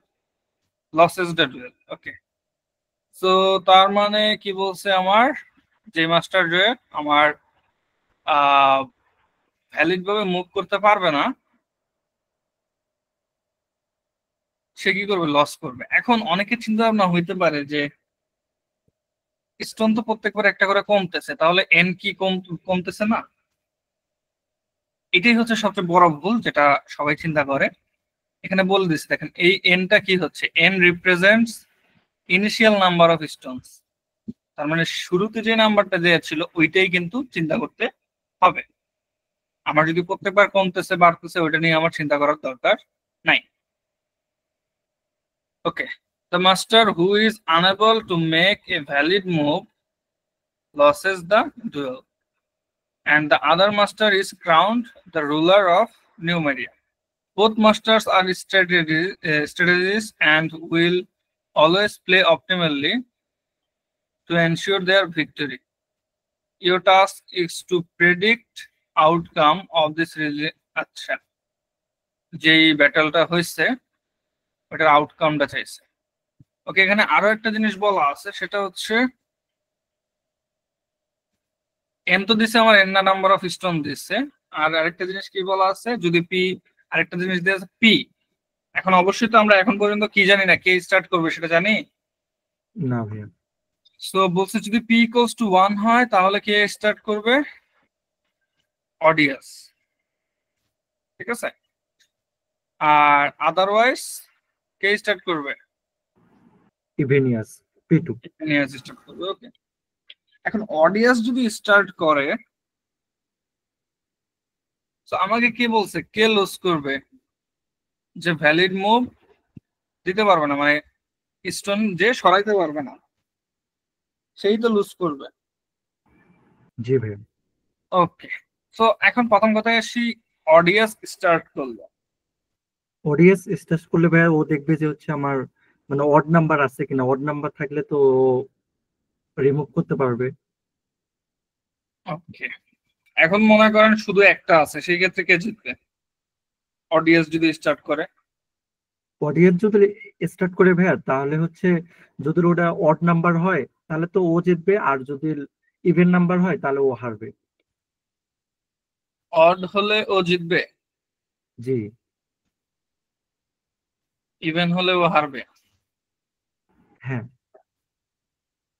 loses the duel. Okay, so তার মানে কি বলছে, আমার যে মাস্টার যে আমার ভ্যালিড ভাবে মুভ করতে পারবে না, সে কি করবে? লস করবে। এখন অনেকের চিন্তা ভাবনা হইতে পারে যে স্টোন তো প্রত্যেকবার একটা করে কমতেছে, তাহলে এন কি কমতেছে না? এটাই হচ্ছে সবচেয়ে বড় ভুল যেটা সবাই চিন্তা করে। এখানে বলে দিচ্ছি দেখেন এই এনটা কি হচ্ছে, N represents initial number of Stones, তার মানে শুরুতে যে নাম্বারটা দেওয়া ছিল ওইটাই কিন্তু চিন্তা করতে হবে। আমার যদি প্রত্যেকবার কমতেছে বাড়তেছে ওইটা নিয়ে আমার চিন্তা করার দরকার নাই। ওকে, the master who is unable to make a valid move loses the duel and the other master is crowned the ruler of Numeria. Both masters are strategists and will always play optimally to ensure their victory. Your task is to predict outcome of this আচ্ছা যেই ব্যাটলটা হয়েছে ওটার আউটকামটা চাইছে। ওকে, এখানে আরো একটা জিনিস বলা আছে, সেটা হচ্ছে এন তো দিছে আমার এন নাম্বার অফ স্টোন দিচ্ছে, আর আরেকটা জিনিস কি বলা আছে, যদি পি, আরেকটা জিনিস দিয়ে আছে পি। এখন অবশ্যই তো আমরা এখন পর্যন্ত কি জানি না, কে স্টার্ট করবে সেটা জানি না ভাইয়া। সো বলছে যদি পি ইকুয়ালস টু 1 হয় তাহলে কে স্টার্ট করবে, অডিয়াস, ঠিক আছে, আর আদারওয়াইজ কে স্টার্ট করবে, ইভেনিয়াস P2। ইভেনিয়াস স্টার্ট করবে। ওকে, এখন অডিয়াস যদি স্টার্ট করে তো আমাকে কে বলছে কে লুজ করবে, যে ভ্যালিড মুভ দিতে পারবে না, মানে স্টোন যে সরাইতে পারবে না সেই তো লুজ করবে। জি ভাইয়া। ওকে, সো এখন প্রথম কথায় আসি, অডিয়াস স্টার্ট করলো, অডিএস স্টার্ট করলে ভাইয়া ও দেখবে যে হচ্ছে আমার মানে অড নাম্বার আছে কিনা, অড নাম্বার থাকলে তো রিমুভ করতে পারবে। ওকে, এখন মনে করেন শুধু একটা আছে, সেই ক্ষেত্রে কে জিতবে, অডিয়াস যদি স্টার্ট করে? অডিয়েন্স যদি স্টার্ট করে ভাইয়া তাহলে হচ্ছে যদি ওটা অড নাম্বার হয় তাহলে তো ও জিতবে, আর যদি ইভেন নাম্বার হয় তাহলে ও হারবে। অড হলে ও জিতবে, জি ইভেন হলে ও হারবে। হ্যাঁ,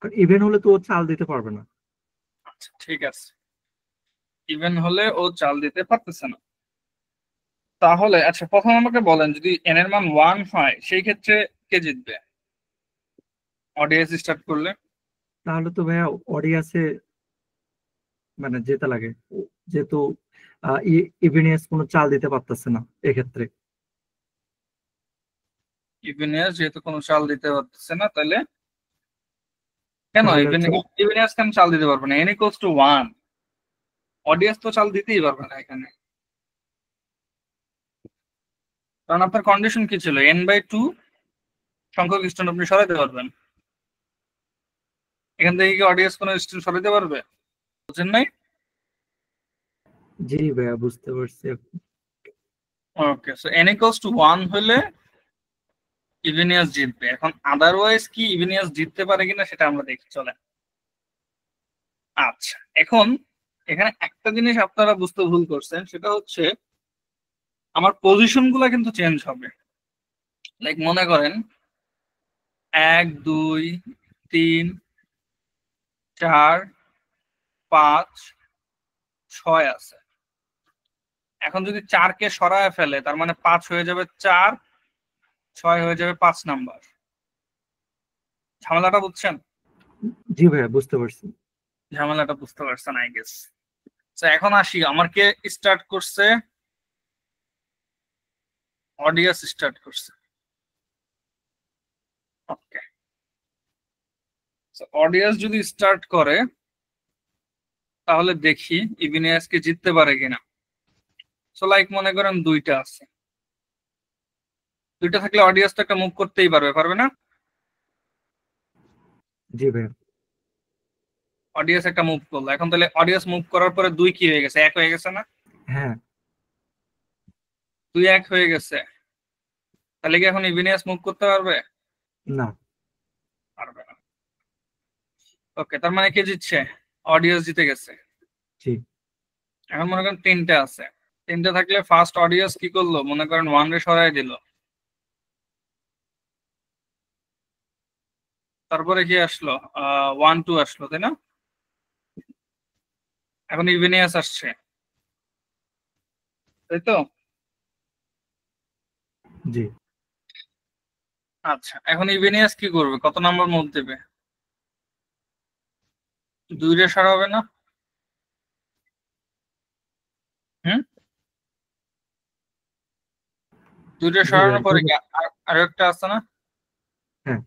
কারণ ইভেন হলে তো ও চাল দিতে পারবে না। আচ্ছা ঠিক আছে, ইভেন হলে ও চাল দিতে পারতেছে না, তাহলে আচ্ছা প্রথম আমাকে বলেন যদি এন এর মান 1 হয় সেই ক্ষেত্রে কে জিতবে, অডিয়াস স্টার্ট করলে? তাহলে তো ভাইয়া অডিয়েন্সে মানে যেতে লাগে, যেহেতু ইভেনিয়াস কোনো চাল দিতে পারতেছে না এক্ষেত্রে। ইভেনিয়াস যেহেতু কোনো চাল দিতে পারতেছে না, তাহলে কেন তাহলে হচ্ছে ইভেনিয়াস কেন চাল দিতে পারবে না, এন ইকুয়ালস টু 1, অডিয়াস তো চাল দিতেই পারবে না এখানে, কারণ আপনার কন্ডিশন কি ছিল, n/2 সংখ্যক স্টোন আপনি সরাইতে পারবেন, এখান থেকে কি অডিয়াস কোনো স্টোন সরাইতে পারবে, বুঝছেন নাই? জি ভাইয়া বুঝতে পারছি। ওকে, সো n ইকুয়ালস টু 1 হলে ইভেনিয়াস জিতবে। এখন আদারওয়াইজ কি ইভেনিয়াস জিততে পারে কিনা সেটা আমরা দেখি, চলে। আচ্ছা, এখন এখানে একটা জিনিস আপনারা বুঝতে ভুল করছেন, সেটা হচ্ছে আমার পজিশন গুলা কিন্তু চেঞ্জ হবে। লাইক মনে করেন 1 2 3 4 5 6 আছে, এখন যদি 4 কে সরায় ফেলে তার মানে 5 হয়ে যাবে 4, 6 হয়ে যাবে 5 নাম্বার। ঝামেলাটা বুঝছেন? জি ভাইয়া বুঝতে পারছি। ঝামেলাটা বুঝতে পারছেন আই গেস। তো এখন আসি, আমার কে স্টার্ট করছে, অডিয়াস স্টার্ট করছে। ওকে, অডিয়াস যদি স্টার্ট করে তাহলে দেখি ইভিনিয়াস কে জিততে পারে কিনা। সো লাইক মনে করেন দুইটা আছে, দুইটা থাকলে অডিয়াস তো একটা মুভ করতেই পারবে, পারবে না? জি ভাইয়া। অডিয়াস একটা মুভ করলো, এখন তাহলে অডিয়াস মুভ করার পরে 2 কি হয়ে গেছে, 1 হয়ে গেছে না? হ্যাঁ 2 1 হয়ে গেছে, তাহলে কি এখন ইভিনিয়াস মুভ করতে পারবে? না। পারবে না। ওকে, তার মানে কে জিতছে, অডিয়াস জিতে গেছে। জি এখন মনে করেন 3টা আছে, 3টা থাকলে ফার্স্ট অডিয়াস কি করলো, মনে করেন 1 রে সরাই দিল, তারপরে কি আসলো 1 2 আসলো, তাই না? এখন ইভিনিয়াস আসছে, তাই তো? জি আচ্ছা, এখন ইভেনিয়াস কি করবে, কত নাম্বার মুভ দেবে? 2 সরাবে না? হুম, 2 জি ভাই সরানোর পরে কি আরো একটা আছে না? হ্যাঁ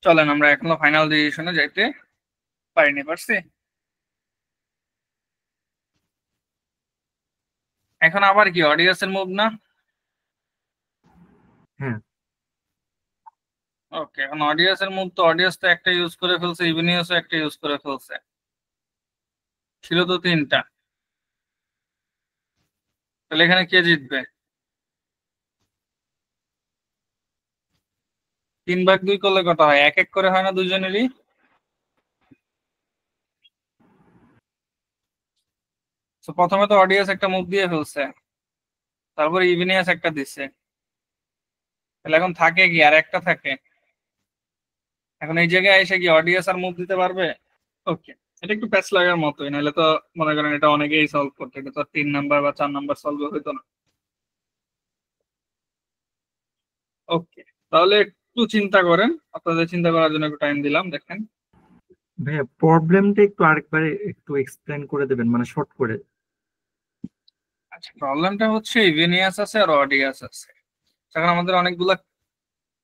চলেন আমরা এখনো ফাইনাল ডিসিশনে যাইতে পারিনি, পারছি। এখন আবার কি অডিয়ান্সের মুভ না? হ্যাঁ ওকে, এখন অডিয়ান্সের মুভ তো অডিয়ান্স তো একটা ইউজ করে ফেলছে, ইভেনিয়াসও একটা ইউজ করে ফেলছে, ছিল তো 3টা। তাহলে এখানে কে জিতবে? 3/2 করলে কত হয়? 1-1 করে হয় না দুজনেরই? তো প্রথমে তো অডিয়েন্স একটা মুভ দিয়ে ফেলছে, তারপরে ইভেনিয়াস একটা দিচ্ছে, তাহলে এখন থাকে কি আর একটা থাকে। এখন এই জায়গায় এসে কি অডিয়েন্স আর মুভ দিতে পারবে? ওকে, এটা একটু প্যাচ লাগার মতোই, নাহলে তো মনে করেন এটা অনেকেই সলভ করতে, এটা তো 3 নাম্বার বা 4 নাম্বার সলভ হইতো না। ওকে, তাহলে একটু চিন্তা করেন, আপনাদের চিন্তা করার জন্য একটু টাইম দিলাম, দেখেন। ভাইয়া প্রবলেমটা একটু আরেকবারে একটু এক্সপ্লেন করে দেবেন মানে শর্ট করে। আচ্ছা, প্রবলেমটা হচ্ছে ইভেনিয়াস আছে আর অডিয়াস আছে, এখন আমাদের অনেকগুলা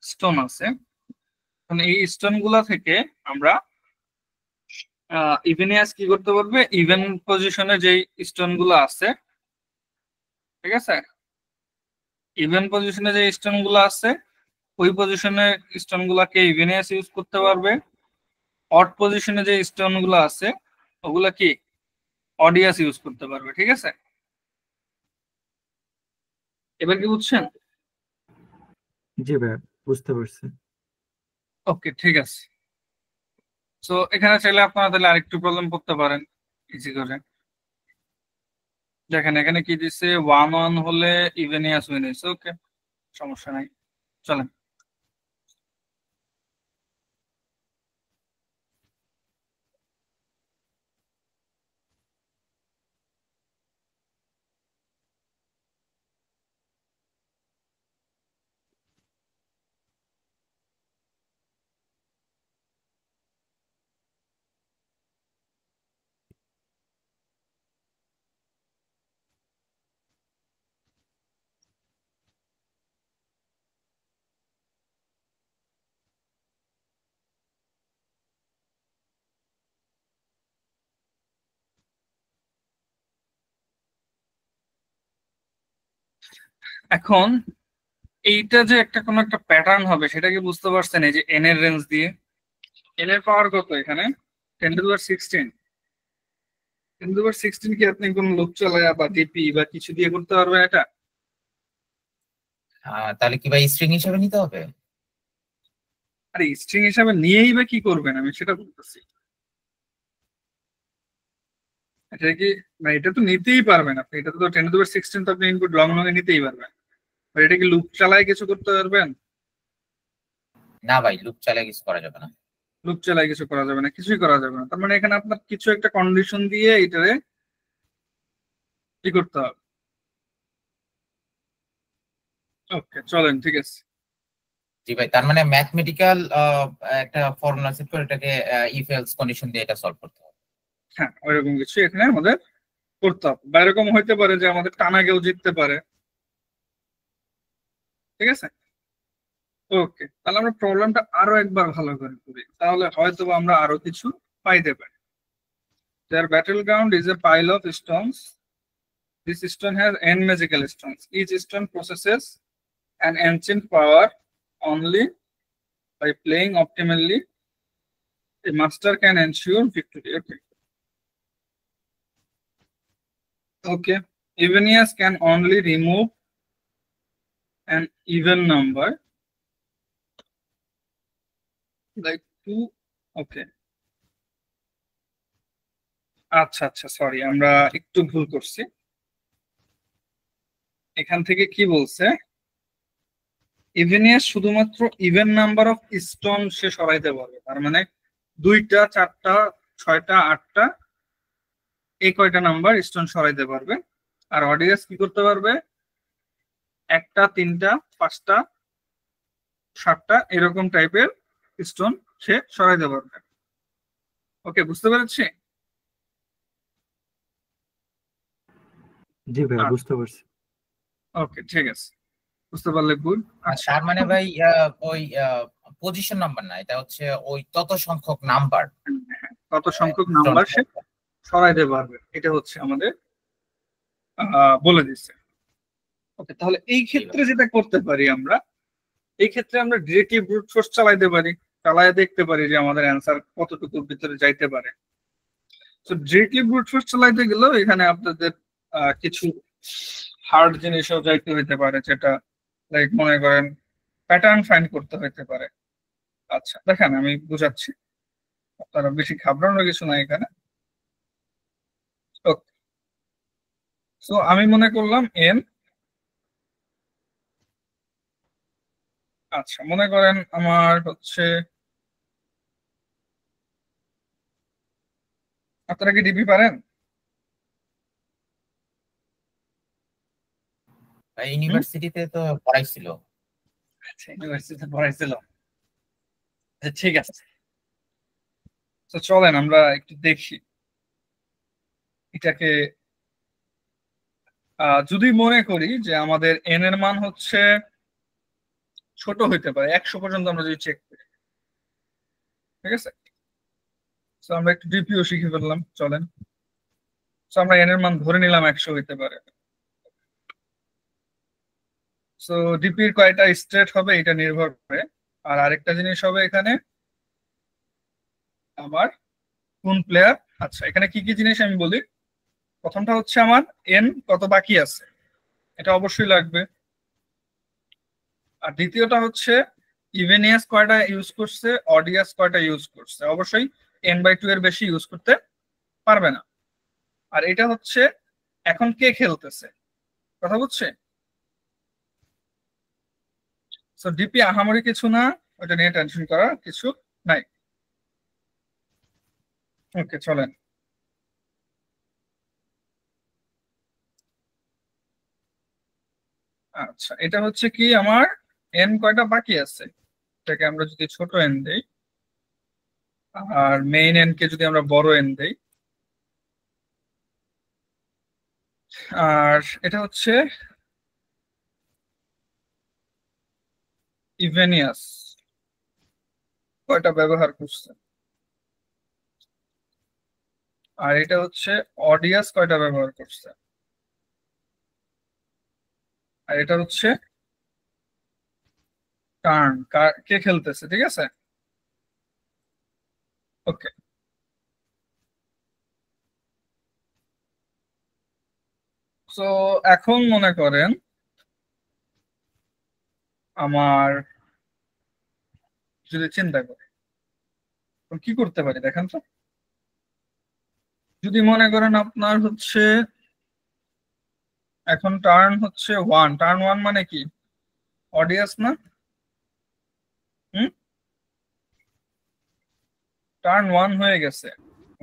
স্টোন আছে। এখন এই স্টোন গুলা থেকে আমরা ইভেনিয়াস কি করতে পারবে, ইভেন পজিশনে যেই স্টোন গুলো আছে, ঠিক আছে, ইভেন পজিশনে যে স্টোন গুলো আছে ওই পজিশনে স্টোন গুলাকে ইভেনিয়াস ইউজ করতে পারবে, অড পজিশনে যে স্টোন গুলো আছে ওগুলা কি অডিয়াস ইউজ করতে পারবে, ঠিক আছে। এবার কি বুঝছেন? জি ভাইয়া বুঝতে পারছি। ওকে, ঠিক আছে। তো এখানে চাইলে আপনারা তাহলে আরেকটু প্রবলেম করতে পারেন ইজি করে। দেখেন এখানে কি দিচ্ছে, 1-1 হলে ইভেনিয়াস উইন হয়েছে, ওকে সমস্যা নাই, চলেন। এখন এইটা যে একটা কোনো একটা প্যাটার্ন হবে সেটা কি বুঝতে পারছেন? এই যে এন এর রেঞ্জ দিয়ে, এন এর পাওয়ার কত এখানে? 10^16। 10^16 কি আপনি কোন লোক চালায়া বা ডিপি বা কিছু দিয়ে করতে পারবেন এটা? তাহলে কি ভাই স্ট্রিং হিসেবে নিতে হবে? আরে স্ট্রিং হিসাবে নিয়েই বা কি করবেন, আমি সেটা বলতেছি। এটা কি মানে এটা তো নিতেই পারবেন আপনি, এটা তো 10^16 তো আপনি ইনপুট লং লং এ নিতেই পারবেন। আর এটা কি লুপ চালায় কিছু করতে পারবেন? না ভাই, লুপ চালিয়ে কিছু করা যাবে না। লুপ চালায় কিছু করা যাবে না, কিছুই করা যাবে না, তার মানে এখানে আপনার কিছু একটা কন্ডিশন দিয়ে এটারে কি করতে হবে। ওকে চলেন, ঠিক আছে। জি ভাই, তার মানে ম্যাথমেটিক্যাল একটা ফর্মুলা সেট করে এটাকে ইফ এলস কন্ডিশন দিয়ে এটা সলভ করতে হবে। হ্যাঁ, ওইরকম কিছু এখানে আমাদের করতে হবে, বা এরকম হইতে পারে যে আমাদের টানা কেউ জিততে পারে, ঠিক আছে। ওকে, তাহলে আমরা প্রবলেমটা আরো একবার ভালো করে করি, তাহলে হয়তো বা আমরা আরো কিছু পাইতে পারি। Their battleground is a pile of stones. This stone has n magical stones. Each stone possesses an ancient power. Only by playing optimally, a master can ensure victory. Okay. Okay. Evenius can only remove an even number like 2. Okay. আচ্ছা আচ্ছা, সরি আমরা একটু ভুল করছি। এখান থেকে কি বলছে, ইভেনিয়াস শুধুমাত্র ইভেন নাম্বার অফ স্টোন সে সরাইতে পারবে, তার মানে 2টা 4টা 6টা 8টা এই কয়টা নাম্বার স্টোন সরাইতে পারবে। আর অডিয়েন্স কি করতে পারবে, একটা, তিনটা, পাঁচটা, সাতটা এরকম টাইপের স্টোন সে সরাইতে পারবে। ওকে, বুঝতে পেরেছি? জি ভাইয়া বুঝতে পারছি। ওকে, ঠিক আছে, বুঝতে পারলে গুড। আচ্ছা, তার মানে ভাই ওই পজিশন নাম্বার না, এটা হচ্ছে ওই তত সংখ্যক নাম্বার, কত সংখ্যক নাম্বার সে সরাইতে পারবে, এটা হচ্ছে আমাদের বলে দিচ্ছে। ওকে, তাহলে এই ক্ষেত্রে যেটা করতে পারি আমরা, এই ক্ষেত্রে আমরা ডিরেক্টলি ব্রুট ফোর্স চালাইতে পারি, চালায় দেখতে পারি যে আমাদের অ্যান্সার কতটুকুর ভিতরে যাইতে পারে। তো ডিরেক্টলি ব্রুট ফোর্স চালাইতে গেলেও এখানে আপনাদের কিছু হার্ড জিনিসও যাইতে হইতে পারে, যেটা লাইক মনে করেন প্যাটার্ন ফাইন্ড করতে হইতে পারে। আচ্ছা দেখেন, আমি বুঝাচ্ছি, আপনারা বেশি ঘাবড়ানোর কিছু নাই এখানে। ওকে, সো আমি মনে করলাম এন। আচ্ছা, মনে করেন আমার হচ্ছে, আপনারা কি ডিপি পারেন? ইউনিভার্সিটিতে তো পড়াইছিল। আচ্ছা, ইউনিভার্সিটিতে পড়াইছিল। আচ্ছা, ঠিক আছে, তো চলেন আমরা একটু দেখি এটাকে। যদি মনে করি যে আমাদের এন এর মান হচ্ছে ছোট হইতে পারে 100 পর্যন্ত, আমরা যদি চেক করি, ঠিক আছে, তো আমরা একটু ডিপিও শিখে ফেললাম, চলেন। তো আমরা এন এর মান ধরে নিলাম 100 হইতে পারে। সো ডিপির কয়টা স্টেট হবে এটা নির্ভর করে। আর আরেকটা জিনিস হবে এখানে আমার কোন প্লেয়ার। আচ্ছা, এখানে কি কি জিনিস আমি বলি। প্রথমটা হচ্ছে আমার এন কত বাকি আছে, এটা অবশ্যই লাগবে। আর দ্বিতীয়টা হচ্ছে ইভেনিয়াস কয়টা ইউজ করছে, অডিয়াস কয়টা ইউজ করছে। অবশ্যই n/2 এর বেশি ইউজ করতে পারবে না। আর এটা হচ্ছে এখন কে খেলতেছে, কথা বুঝছে? সো ডিপি আহামরি কিছু না, ওটা নিয়ে টেনশন করার কিছু নাই। ওকে, চলেন। আচ্ছা, এটা হচ্ছে কি আমার এন কয়টা বাকি আছে, এটাকে আমরা যদি ছোট এন দেই, আর মেইন এন কে যদি আমরা বড় এন দেই, আর এটা হচ্ছে ইভেনিয়াস কয়টা ব্যবহার করছে, আর এটা হচ্ছে অডিয়াস কয়টা ব্যবহার করছে, আর এটা হচ্ছে টার্ন কে খেলতেছে, ঠিক আছে। ওকে, তো এখন মনে করেন আমার যদি চিন্তা করি কি করতে পারি দেখেন তো। যদি মনে করেন আপনার হচ্ছে এখন টার্ন হচ্ছে 1, টার্ন 1 মানে কি অডিয়াস না? হুম, টার্ন 1 হয়ে গেছে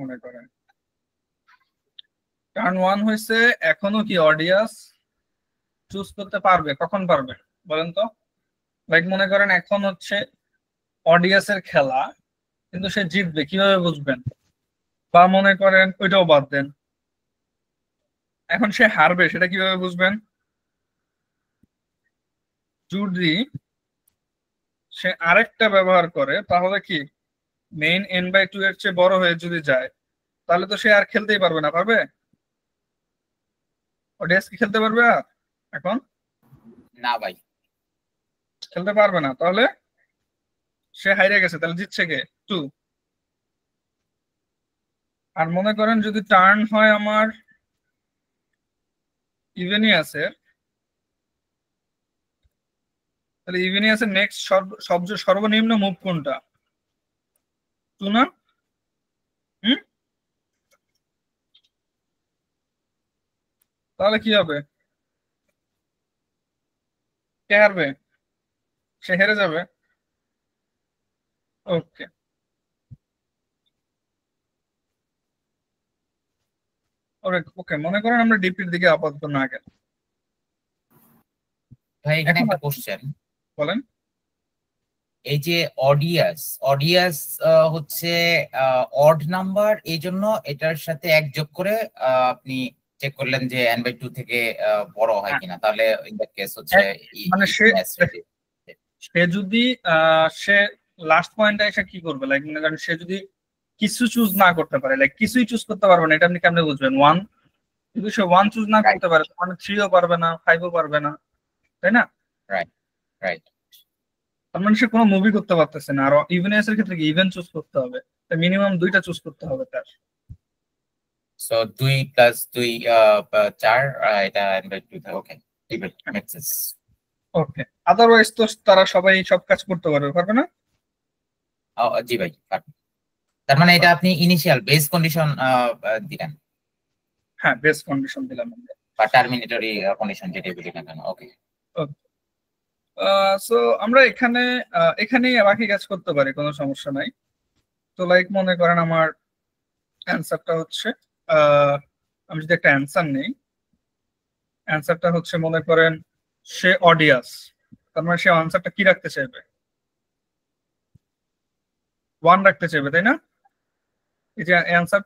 মনে করেন, টার্ন 1 হয়েছে, এখনো কি অডিয়াস চুজ করতে পারবে? কখন পারবে বলেন তো? লাইক মনে করেন এখন হচ্ছে অডিয়াসের খেলা, কিন্তু সে জিতবে, কিভাবে বুঝবেন? বা মনে করেন ওইটাও বাদ দেন, এখন সে হারবে, সেটা কিভাবে বুঝবেন? যদি সে আরেকটা ব্যবহার করে, তাহলে কি মেইন n/2 এর চেয়ে বড় হয়ে যদি যায়, তাহলে তো সে আর খেলতেই পারবে না, পারবে? অডিয়ান্স কি খেলতে পারবে আর এখন? না ভাই, খেলতে পারবে না, তাহলে সে হাইরে গেছে, তাহলে জিতছে কে? 2। আর মনে করেন যদি টার্ন হয় আমার ইভেনিয়াসের, তাহলে ইভেনিয়াসের নেক্সট সর্বনিম্ন মুভ কোনটা? 2 না? হুম, তাহলে কি হবে? কে হারবে? সে হেরে যাবে। ওকে, ওকে, মনে করেন আমরা ডিপির দিকে আপাতত না গেল, ভাই এখানে এখন একটা কোশ্চেন, বলেন। এই যে অডিয়াস হচ্ছে অড নাম্বার, এই জন্য এটার সাথে এক যোগ করে আপনি চেক করলেন যে n/2 থেকে বড় হয় হ্যাঁ, কিনা, তাহলে ইন দ্যাট কেস হচ্ছে মানে সে যদি সে লাস্ট পয়েন্টে এসে কি করবে, লাইক মনে করেন সে যদি কিছু চুজ না করতে পারে, লাইক কিছুই চুজ করতে পারবে না, এটা আপনি কেমনে বুঝবেন? ওয়ান, যদি সে ওয়ান চুজ না করতে পারে মানে থ্রিও পারবে না, ফাইভও পারবে না, তাই না? Right right. তার মানে সে কোনো মুভি করতে পারতেছে না। আর ইভেন্টস এর ক্ষেত্রে কি ইভেন্ট চুজ করতে হবে, মিনিমাম দুইটা চুজ করতে হবে তার। সো 2 + 2 4, এটা n/2 থাকে। Okay, it makes sense. Okay, otherwise তো তারা সবাই সব কাজ করতে পারবে না? জি ভাই, তার মানে এটা আপনি ইনিশিয়াল বেস কন্ডিশন দিলেন। হ্যাঁ, বেস কন্ডিশন দিলাম আমরা, বা টার্মিনেটরি কন্ডিশন যেটাই বলি না কেন। ওকে, সো আমরা এখানেই বাকি কাজ করতে পারি, কোনো সমস্যা নাই। তো লাইক মনে করেন আমার অ্যান্সারটা হচ্ছে, আমি যদি একটা অ্যান্সার নেই, অ্যান্সারটা হচ্ছে মনে করেন সে অডিয়াস, তার মানে সে অ্যান্সারটা কি রাখতে চাইবে? ওয়ান রাখতে চাইবে, তাই না? এই যে অ্যান্সার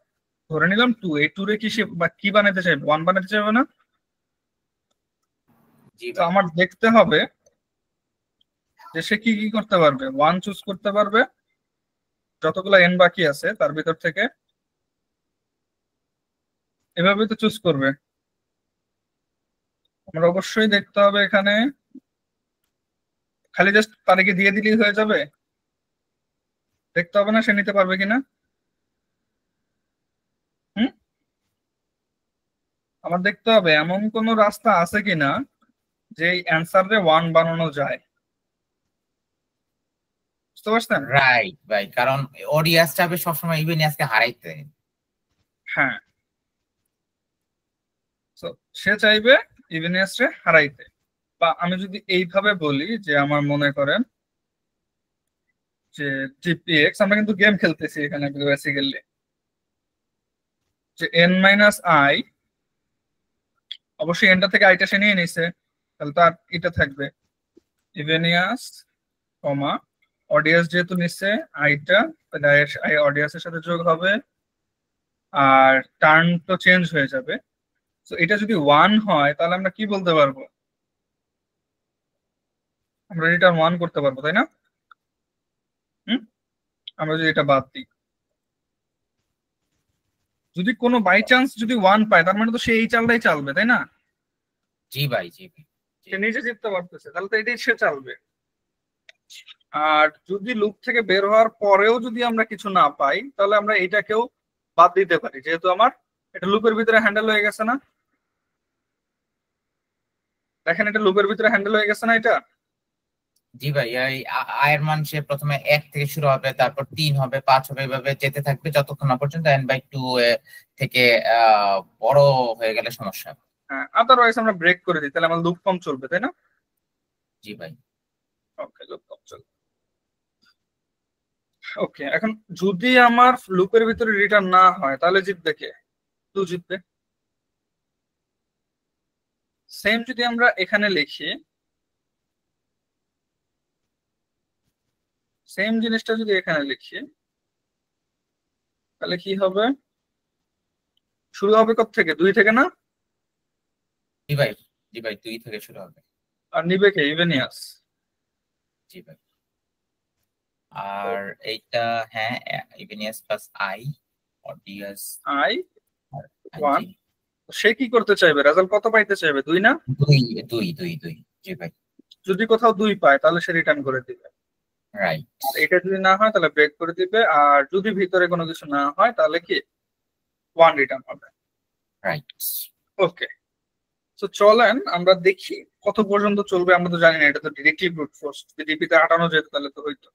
ধরে নিলাম টু, এই টু রে কি সে কি বানাতে চাইবে? ওয়ান বানাতে চাইবে না? তো আমার দেখতে হবে যে সে কি কি করতে পারবে। ওয়ান চুজ করতে পারবে, যতগুলো এন বাকি আছে তার ভিতর থেকে, এভাবে তো চুজ করবে। আমরা অবশ্যই দেখতে হবে এখানে, খালি জাস্ট তারিখে দিয়ে দিলেই হয়ে যাবে? দেখতে হবে না সে নিতে পারবে কিনা। হুম, আমার দেখতে হবে এমন কোন রাস্তা আছে কিনা যে অ্যান্সারে ওয়ান বানানো যায়। বুঝতে পারছেন? রাইট ভাই, কারণ অডিয়াস চাবে সবসময় ইভেনিয়াসকে হারাইতে। হ্যাঁ, তো সে চাইবে ইভেনিয়াসরে হারাইতে। বা আমি যদি এইভাবে বলি যে আমার মনে করেন যে টিপিএক্স, আমরা কিন্তু গেম খেলতেছি এখানে বেসিক্যালি, যে n-i, অবশ্যই এনটা থেকে আইটা সে নিয়ে নিছে, তাহলে তার এটা থাকবে ইভেনিয়াস কমা অডিয়াস, যেহেতু নিচ্ছে আইটা তাহলে অডিয়াসের সাথে যোগ হবে, আর টার্ন তো চেঞ্জ হয়ে যাবে। তো এটা যদি ওয়ান হয় তাহলে আমরা কি বলতে পারবো? আমরা রিটার্ন ওয়ান করতে পারবো, তাই না? হুম, আমরা যদি এটা বাদ দিই, যদি কোনো বাই চান্স যদি ওয়ান পায় তার মানে তো সে এই চালটাই চালবে, তাই না? জি ভাই, জি ভাই। সে নিজে জিততে পারতেছে, তাহলে তো এটাই সে চালবে। আর যদি লুপ থেকে বের হওয়ার পরেও যদি আমরা কিছু না পাই তাহলে আমরা এইটাকেও বাদ দিতে পারি, যেহেতু আমার এটা লুপের ভিতরে হ্যান্ডেল হয়ে গেছে না। দেখেন এটা লুপের ভিতরে হ্যান্ডেল হয়ে গেছে না এটা। জি ভাই, এই আয়ের মান সে প্রথমে 1 থেকে শুরু হবে, তারপর 3 হবে, 5 হবে, এভাবে যেতে থাকবে যতক্ষণ না পর্যন্ত n/2 থেকে বড় হয়ে গেলে সমস্যা। হ্যাঁ, আদারওয়াইজ আমরা ব্রেক করে দিই, তাহলে আমার লুপ কম চলবে, তাই না? জি ভাই। ওকে, লুপ কম চলবে। ওকে, এখন যদি আমার লুপের ভিতরে রিটার্ন না হয় তাহলে জিতবে কে? টু জিতবে। সেম যদি আমরা এখানে লিখি, সেম জিনিসটা যদি এখানে লিখি তাহলে কি হবে? শুরু হবে কোথা থেকে? দুই থেকে না? জি ভাই, জি ভাই, 2 থেকে শুরু হবে। আর নিবে কে? ইভেনিয়াস। জি ভাই। আর এইটা হ্যাঁ, ইভেনিয়াস প্লাস আই, অডিয়াস আই আর ওয়ান। সে কি করতে চাইবে? রেজাল্ট কত পাইতে চাইবে? দুই না? 2। জি ভাই। যদি কোথাও দুই পায় তাহলে সে রিটার্ন করে দিবে। রাইট। আর এটা যদি না হয় তাহলে ব্রেক করে দিবে, আর যদি ভিতরে কোনো কিছু না হয় তাহলে কি ওয়ান রিটার্ন হবে। রাইট। ওকে, তো চলেন আমরা দেখি কত পর্যন্ত চলবে। আমরা তো জানি না, এটা তো ডিরেক্টলি ব্রুট ফোর্স। যদি ডিপিতে আটানো যেত তাহলে তো হইতো।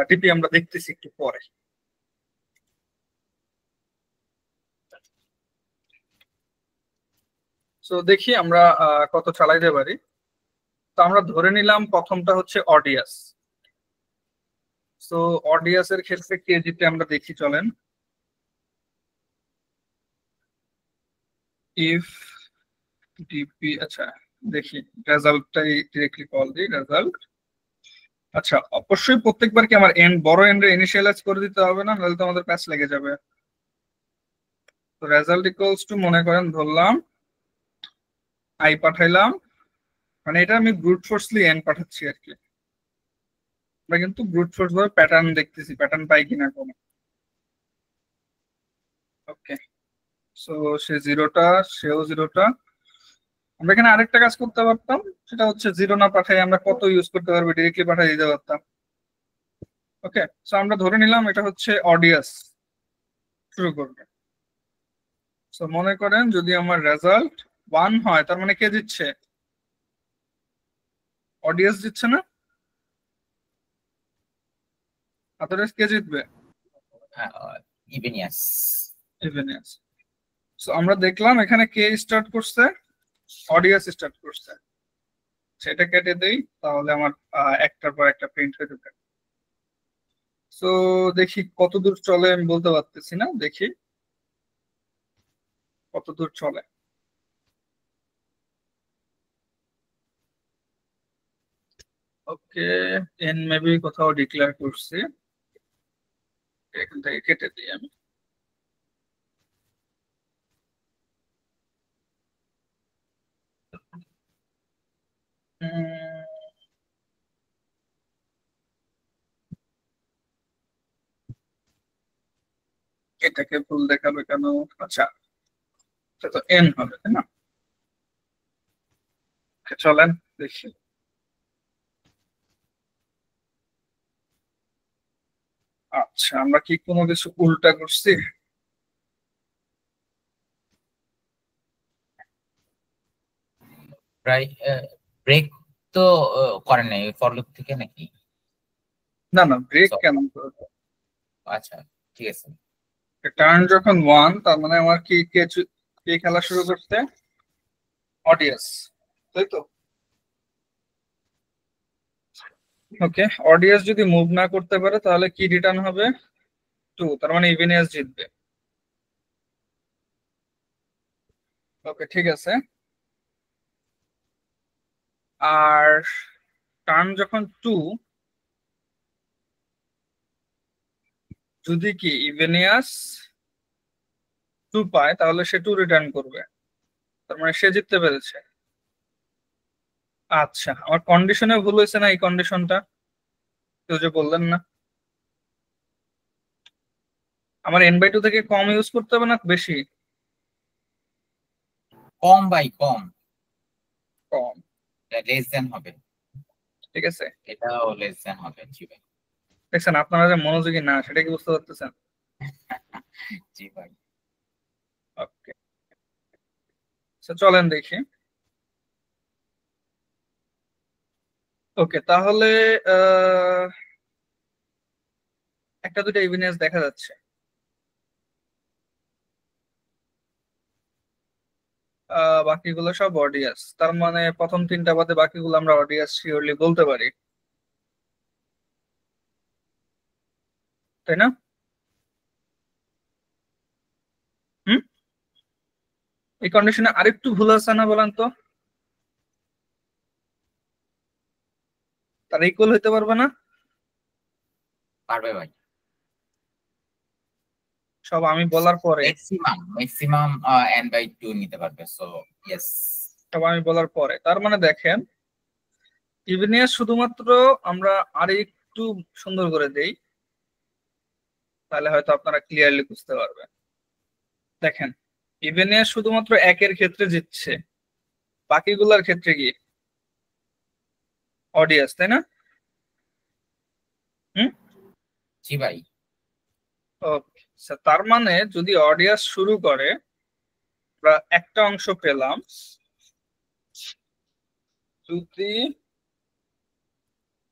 ডিপি আমরা দেখতেছি একটু পরে। তো দেখি আমরা কত চালাইতে পারি। তো আমরা ধরে নিলাম প্রথমটা হচ্ছে অডিয়াস। তো অডিয়াসের ক্ষেত্রে কেজিতে আমরা দেখি, চলেন। ইফ ডিপি, আচ্ছা দেখি রেজাল্টটাই ডিরেক্টলি কল দিই রেজাল্ট। আচ্ছা অবশ্যই প্রত্যেকবার কি আমার এন্ড বড় এন্ডে ইনিশিয়ালাইজ করে দিতে হবে না, নাহলে তো আমাদের প্যাচ লেগে যাবে। তো রেজাল্ট ইকুয়ালস টু মনে করেন ধরলাম আই পাঠাইলাম, মানে এটা আমি ব্রুট ফোর্সলি এন পাঠাচ্ছি আর কি। আমরা কিন্তু ব্রুট ফোর্স ভাবে প্যাটার্ন দেখতেছি, প্যাটার্ন পাই কিনা কোনো। ওকে সো সে জিরোটা, সেও জিরোটা। আমরা এখানে আরেকটা কাজ করতে পারতাম, সেটা হচ্ছে জিরো না পাঠাই আমরা কত ইউজ করতে পারবো, ডিরেক্টলি পাঠিয়ে দিতে পারতাম। ওকে সো আমরা ধরে নিলাম এটা হচ্ছে অডিয়াস শুরু করবে। সো মনে করেন যদি আমার রেজাল্ট 1 হয়, তার মানে কে দিচ্ছে? অডিয়েন্স দিচ্ছে না? আদারওয়াইজ কে জিতবে? ইভেনিয়াস। ইভেনিয়াস। সো আমরা দেখলাম এখানে কে স্টার্ট করছে? অডিয়েন্স স্টার্ট করছে। সেটা কেটে দেই, তাহলে আমার একটার পর একটা প্রিন্ট হয়ে যাবে। সো দেখি কত দূর চলে, আমি বলতে পারতেছি না, দেখি কত দূর চলে। ওকে এন মেবি কোথাও ডিক্লেয়ার করছি, এখান থেকে কেটে দিই আমি। এটাকে ভুল দেখাবে কেন? আচ্ছা এটা তো এন হবে তাই না? চলেন দেখি। আচ্ছা আমরা কি কোনো কিছু উল্টা করছি? প্রায় ব্রেক তো করেন নাই ফর লুপ থেকে নাকি? না না ব্রেক কেন করবো? আচ্ছা ঠিক আছে। টার্ন যখন 1, তার মানে আমার কি কে খেলা শুরু করতে? অডিয়েন্স, তাই তো? ওকে অডিয়েন্স যদি মুভ না করতে পারে তাহলে কি রিটার্ন হবে? 2, তার মানে ইভেনিয়াস জিতবে। ওকে ঠিক আছে। আর টার্ন যখন 2, যদি কি ইভেনিয়াস 2 পায় তাহলে সে 2 রিটার্ন করবে, তার মানে সে জিততে পেরেছে। আচ্ছা আমার কন্ডিশনে ভুল হয়েছে না? এই কন্ডিশনটা কেউ যে বললেন না, আমার n/2 থেকে কম ইউজ করতে হবে না বেশি? কম by com, com. Less than হবে। ঠিক আছে এটাও লেস দেন হবে। জি ভাই। দেখছেন আপনারা যে মনোযোগী না সেটা কি বুঝতে পারতেছেন? জি ভাই। ওকে চলেন দেখি। ওকে তাহলে একটা দুটো ইভিনিয়াস দেখা যাচ্ছে। বাকিগুলো সব অডিয়াস, তার মানে প্রথম 3টা বাদে বাকিগুলো আমরা অডিয়াস শিওরলি বলতে পারি, তাই না? হুম এই কন্ডিশনে আরেকটু ভুল আছে না বলেন তো? তার ইকুয়াল হইতে পারবে না? পারবে ভাই। সব আমি বলার পরে, ম্যাক্সিমাম n/2 নিতে পারবে। So yes. সব আমি বলার পরে, তার মানে দেখেন ইভিনিয়াস শুধুমাত্র আমরা আরেকটু সুন্দর করে দেই, তাহলে হয়তো আপনারা ক্লিয়ারলি বুঝতে পারবেন। দেখেন ইভিনিয়াস শুধুমাত্র 1-এর ক্ষেত্রে জিতছে, বাকিগুলোর ক্ষেত্রে কি অডিয়াস, তাই না? হুম জি ভাই। ওকে তার মানে যদি অডিয়াস শুরু করে, আমরা একটা অংশ পেলাম, যদি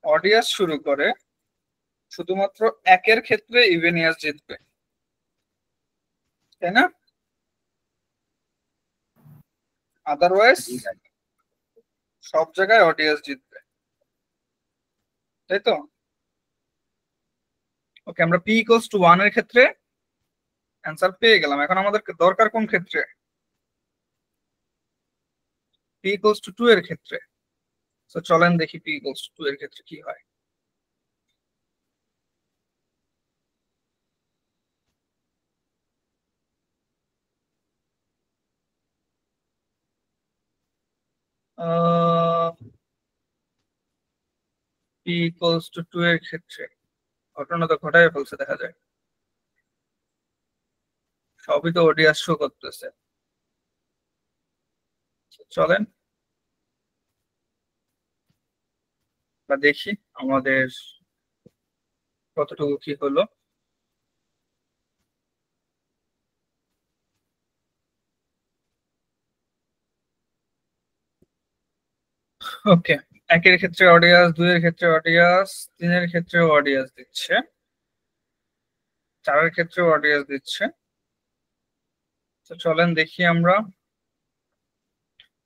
অডিয়াস শুরু করে শুধুমাত্র 1-এর ক্ষেত্রে ইভেনিয়াস জিতবে, তাই না? আদারওয়াইজ সব জায়গায় অডিয়াস জিতবে, তাই তো? ওকে আমরা p = 1 এর ক্ষেত্রে অ্যান্সার পেয়ে গেলাম। এখন আমাদের দরকার কোন ক্ষেত্রে? p equals to 2 এর ক্ষেত্রে। তো চলেন দেখি p equals to 2 এর ক্ষেত্রে কি হয়। p equals to 2 এর ক্ষেত্রে ঘটনা তো ঘটায় ফেলছে দেখা যায়, সবই তো ওডিআর শো করতেছে। চলেন দেখি আমাদের কতটুকু কি হলো। ওকে, 1 এর ক্ষেত্রে অডিয়াস, 2 এর ক্ষেত্রে অডিয়াস, 3 এর ক্ষেত্রে অডিয়াস দিচ্ছে, 4 এর ক্ষেত্রে অডিয়াস দিচ্ছে। তো চলেন দেখি আমরা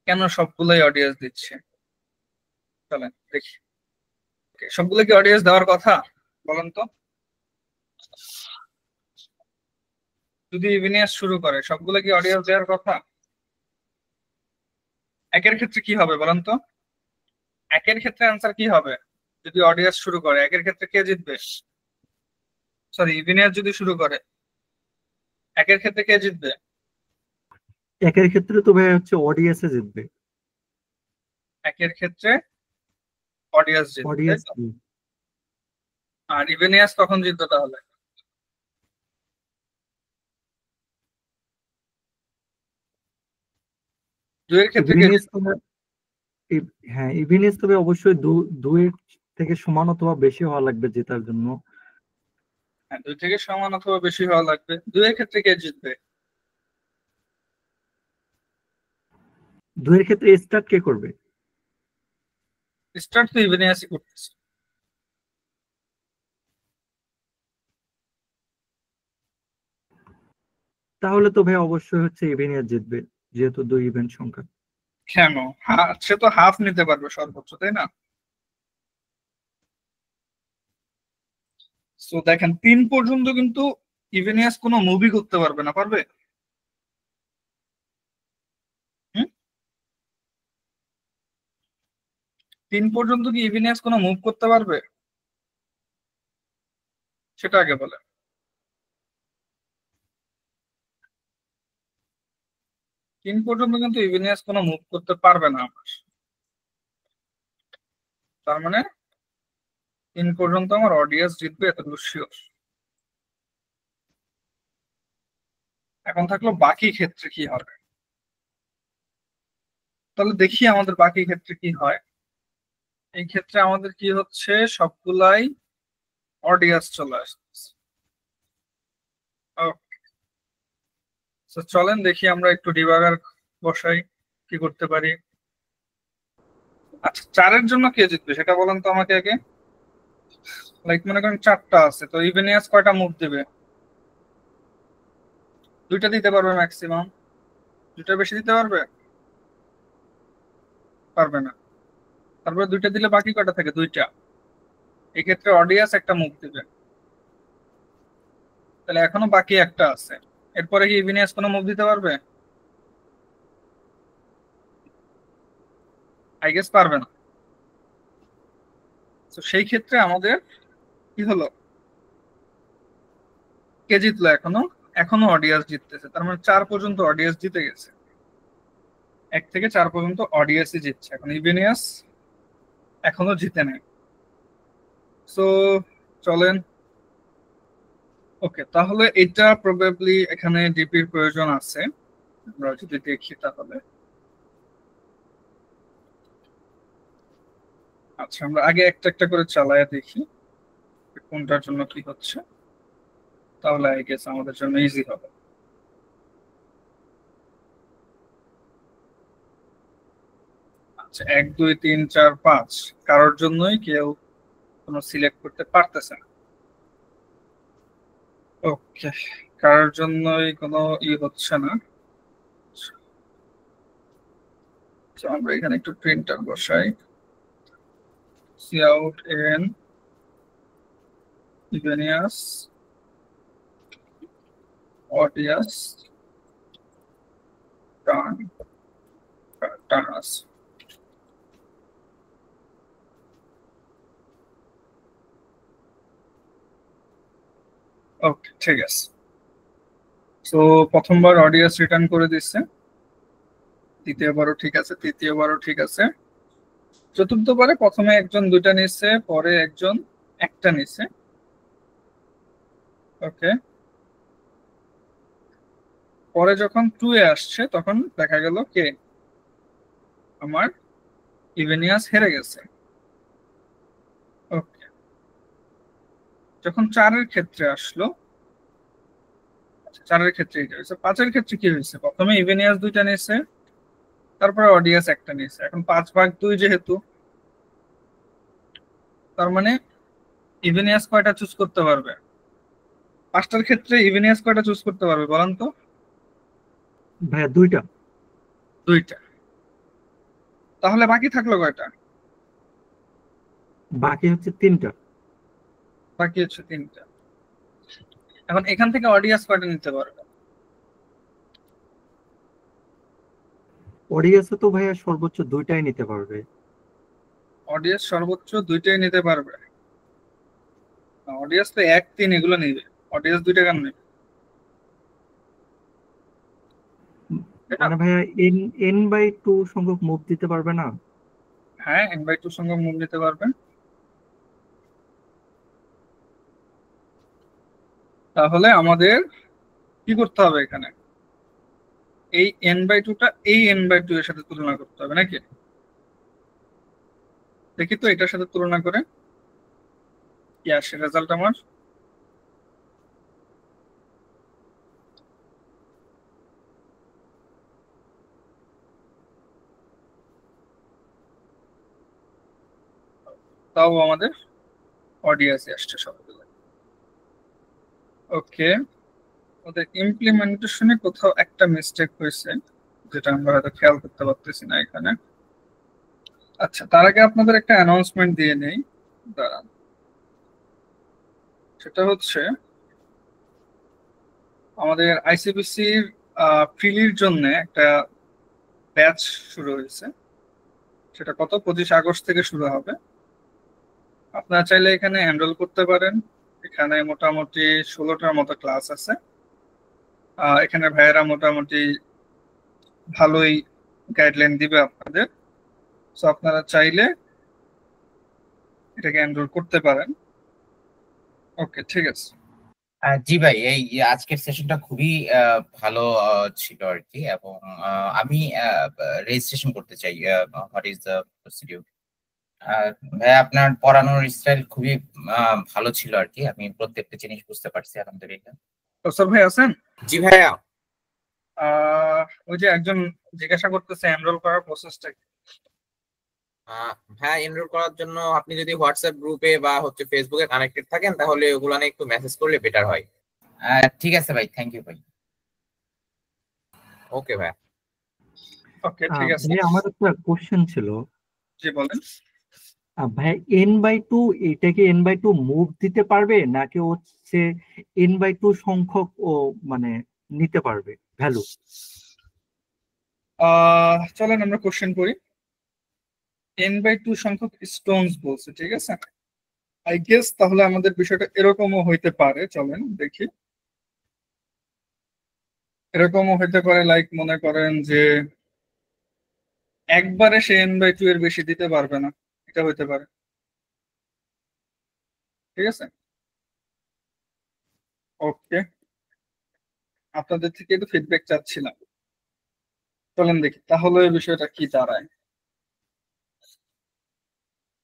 কেন সবগুলোই অডিয়াস দিচ্ছে। চলেন দেখি সবগুলো কি অডিয়াস দেওয়ার কথা বলেন তো। যদি ইভিনিয়াস শুরু করে সবগুলো কি অডিয়াস দেওয়ার কথা? 1 এর ক্ষেত্রে কি হবে বলেন তো? 1 এর ক্ষেত্রে आंसर কি হবে যদি অডিয়াস শুরু করে? 1 এর ক্ষেত্রে কে জিতবে? সরি, ইভিনিয়াস যদি শুরু করে 1 এর ক্ষেত্রে কে জিতবে? 1 এর ক্ষেত্রে তো ভাই হচ্ছে অডিএস এ জিতবে। 1 এর ক্ষেত্রে অডিয়াস জিতবে, অডিএস আর ইভিনিয়াস কখন জিতবে তাহলে? দুইয়ের ক্ষেত্রে কে ইভিনিয়াস জিতবে? হ্যাঁ, ইভিনিয়াস তবে অবশ্যই 2 এর থেকে সমান অথবা বেশি হওয়া লাগবে জেতার জন্য। হ্যাঁ, 2 থেকে সমান অথবা বেশি হওয়া লাগবে। 2 এর ক্ষেত্রে কে জিতবে? 2 এর ক্ষেত্রে স্টার্ট কে করবে? স্টার্ট তো ইভিনিয়াসই করতেছে। তাহলে তো ভাই অবশ্যই হচ্ছে ইভিনিয়াস জিতবে, যেহেতু 2 ইভেন্ট সংখ্যা। কেন? সে তো হাফ নিতে পারবে সর্বোচ্চ, তাই না? সো দেখেন 3 পর্যন্ত কিন্তু ইভিনিয়াস কোনো মুভি করতে পারবে না, পারবে? 3 পর্যন্ত কি ইভিনিয়াস কোনো মুভ করতে পারবে সেটা আগে বলে। 3 পর্যন্ত কিন্তু ইভিনিয়াস কোনো মুভ করতে পারবে না আমার, তার মানে 3 পর্যন্ত আমার অডিয়েন্স জিতবে এতটুকু শিওর। এখন থাকলো বাকি ক্ষেত্রে কি হবে। তাহলে দেখি আমাদের বাকি ক্ষেত্রে কি হয়। এই ক্ষেত্রে আমাদের কি হচ্ছে, সবগুলাই অডিয়েন্স চলে আসছে। চলেন দেখি আমরা একটু ডিবাগার বসাই কি করতে পারি। আচ্ছা, 4 এর জন্য কে জিতবে সেটা বলেন তো আমাকে আগে। লাইক মনে করেন 4টা আছে, তো ইভিনিয়াস কয়টা মুভ দিবে? 2টা দিতে পারবে ম্যাক্সিমাম। 2টার বেশি দিতে পারবে? পারবে না। তারপরে 2টা দিলে বাকি কয়টা থাকে? 2টা। এই ক্ষেত্রে অডিয়েন্স একটা মুভ দিবে, তাহলে এখনো বাকি একটা আছে। এরপরে কি ইভিনিয়াস কোনো মুভ দিতে পারবে? আই গেস পারবে না। তো সেই ক্ষেত্রে আমাদের কি হলো, কে জিতলো? এখনো অডিয়েন্স জিততেছে, তার মানে 4 পর্যন্ত অডিয়েন্স জিতে গেছে। 1 থেকে 4 পর্যন্ত অডিয়েন্সই জিতছে, এখন ইভিনিয়াস এখনো জিতে নেই। সো চলেন, ওকে, তাহলে এটা প্রবাবলি এখানে ডিপির প্রয়োজন আছে। আমরা যদি দেখি তাহলে, আচ্ছা আমরা আগে একটা একটা করে চালায় দেখি কোনটার জন্য কি হচ্ছে, তাহলে আই গেস আমাদের জন্য ইজি হবে। আচ্ছা 1 2 3 4 5 কারোর জন্যই কেউ কোনো সিলেক্ট করতে পারতেছে না। ওকে, কারোর জন্যই কোনো হচ্ছে না। তো আমরা এখানে একটু প্রিন্টার বসাই, cout n ইভেনিয়াস অডিয়াস টার্ন কার্ড। টার্ন আছে। ওকে, ঠিক আছে। তো প্রথমবার অডিয়েন্স রিটার্ন করে দিচ্ছে, দ্বিতীয়বারও ঠিক আছে, তৃতীয়বারও ঠিক আছে, চতুর্থবারে প্রথমে একজন দুইটা নিচ্ছে, পরে একজন একটা নিচ্ছে। ওকে, পরে যখন 2 এ আসছে তখন দেখা গেল কে আমার ইভেনিয়াস হেরে গেছে। ওকে, যখন 4 এর ক্ষেত্রে আসলো, 4 এর ক্ষেত্রে এটা হয়েছে। 5 এর ক্ষেত্রে কি হয়েছে, প্রথমে ইভেনিয়াস দুইটা নিয়েছে, তারপরে অডিয়াস একটা নিয়েছে। এখন 5/2 যেহেতু, তার মানে ইভেনিয়াস কয়টা চুজ করতে পারবে? 5টার ক্ষেত্রে ইভেনিয়াস কয়টা চুজ করতে পারবে বলেন তো? ভাইয়া দুইটা। দুইটা। তাহলে বাকি থাকলো কয়টা? বাকি হচ্ছে তিনটা। বাকি হচ্ছে 3টা। এখন এখান থেকে অডিয়ান্স কয়টা নিতে পারবে? অডিয়েন্সে তো ভাইয়া সর্বোচ্চ দুইটাই নিতে পারবে। অডিয়েন্স সর্বোচ্চ দুইটাই নিতে পারবে? অডিয়েন্স তো 1, 3 এগুলো নিবে, অডিয়েন্স দুইটা কেন নেবে? মানে ভাইয়া n/2 সংখ্যক মুভ দিতে পারবে না? হ্যাঁ, n/2 সঙ্গে মুভ নিতে পারবে। তাহলে আমাদের কি করতে হবে এখানে? এই n/2টা এই n/2 এর সাথে তুলনা করতে হবে নাকি? দেখি তো এটার সাথে তুলনা করে কি আসে রেজাল্ট আমার। তাও আমাদের অডিয়েন্সে আসছে সবগুলো। ওকে, ওদের ইমপ্লিমেন্টেশনে কোথাও একটা মিস্টেক হয়েছে, যেটা আমরা হয়তো খেয়াল করতে পারতেছি না এখানে। আচ্ছা, তার আগে আপনাদের একটা অ্যানাউন্সমেন্ট দিয়ে নেই, দাঁড়ান। সেটা হচ্ছে আমাদের আইসিবিসির প্রিলির জন্য একটা ব্যাচ শুরু হয়েছে। সেটা কত, 25 আগস্ট থেকে শুরু হবে। আপনারা চাইলে এখানে এনরোল করতে পারেন। এখানে মোটামুটি 16টার মতো ক্লাস আছে। এখানে ভাইয়েরা মোটামুটি ভালোই গাইডলাইন দিবে আপনাদের। তো আপনারা চাইলে এটাকে এনরোল করতে পারেন। ওকে, ঠিক আছে। জি ভাই, এই আজকের সেশনটা খুবই ভালো ছিল আর কি, এবং আমি রেজিস্ট্রেশন করতে চাই। What is the procedure? ভাই, আপনার পড়ানোর স্টাইল খুবই ভালো ছিল আর কি, আমি প্রত্যেকটা জিনিস বুঝতে পারছি আলহামদুলিল্লাহ। প্রফেসর ভাই আছেন? জি ভাইয়া। ওই যে একজন জিজ্ঞাসা করতেছে এনরোল করার প্রসেসটা কি? হ্যাঁ, এনরোল করার জন্য আপনি যদি হোয়াটসঅ্যাপ গ্রুপে বা হচ্ছে ফেসবুকে কানেক্টেড থাকেন তাহলে ওগুলো একটু মেসেজ করলে বেটার হয়। ঠিক আছে ভাই, থ্যাংক ইউ ভাই। ওকে ভাই। ওকে, ঠিক আছে। ভাইয়া আমার একটা কোশ্চেন ছিল। জি বলেন। ভাইয়া n/2 এটা কি n/2 মুভ দিতে পারবে নাকি হচ্ছে n/2 সংখ্যক ও মানে নিতে পারবে ভ্যালু? চলেন আমরা কোশ্চেন করি। n/2 সংখ্যক স্টোনস বলছে, ঠিক আছে। আই গেস তাহলে আমাদের বিষয়টা এরকমও হইতে পারে, চলেন দেখি। এরকমও হইতে পারে, লাইক মনে করেন যে একবারে সে n/2 এর বেশি দিতে পারবে না, এটা হইতে পারে। ঠিক আছে, ওকে। আপনাদের থেকে একটু ফিডব্যাক চাচ্ছিলাম। চলেন দেখি তাহলে এই বিষয়টা কি দাঁড়ায়।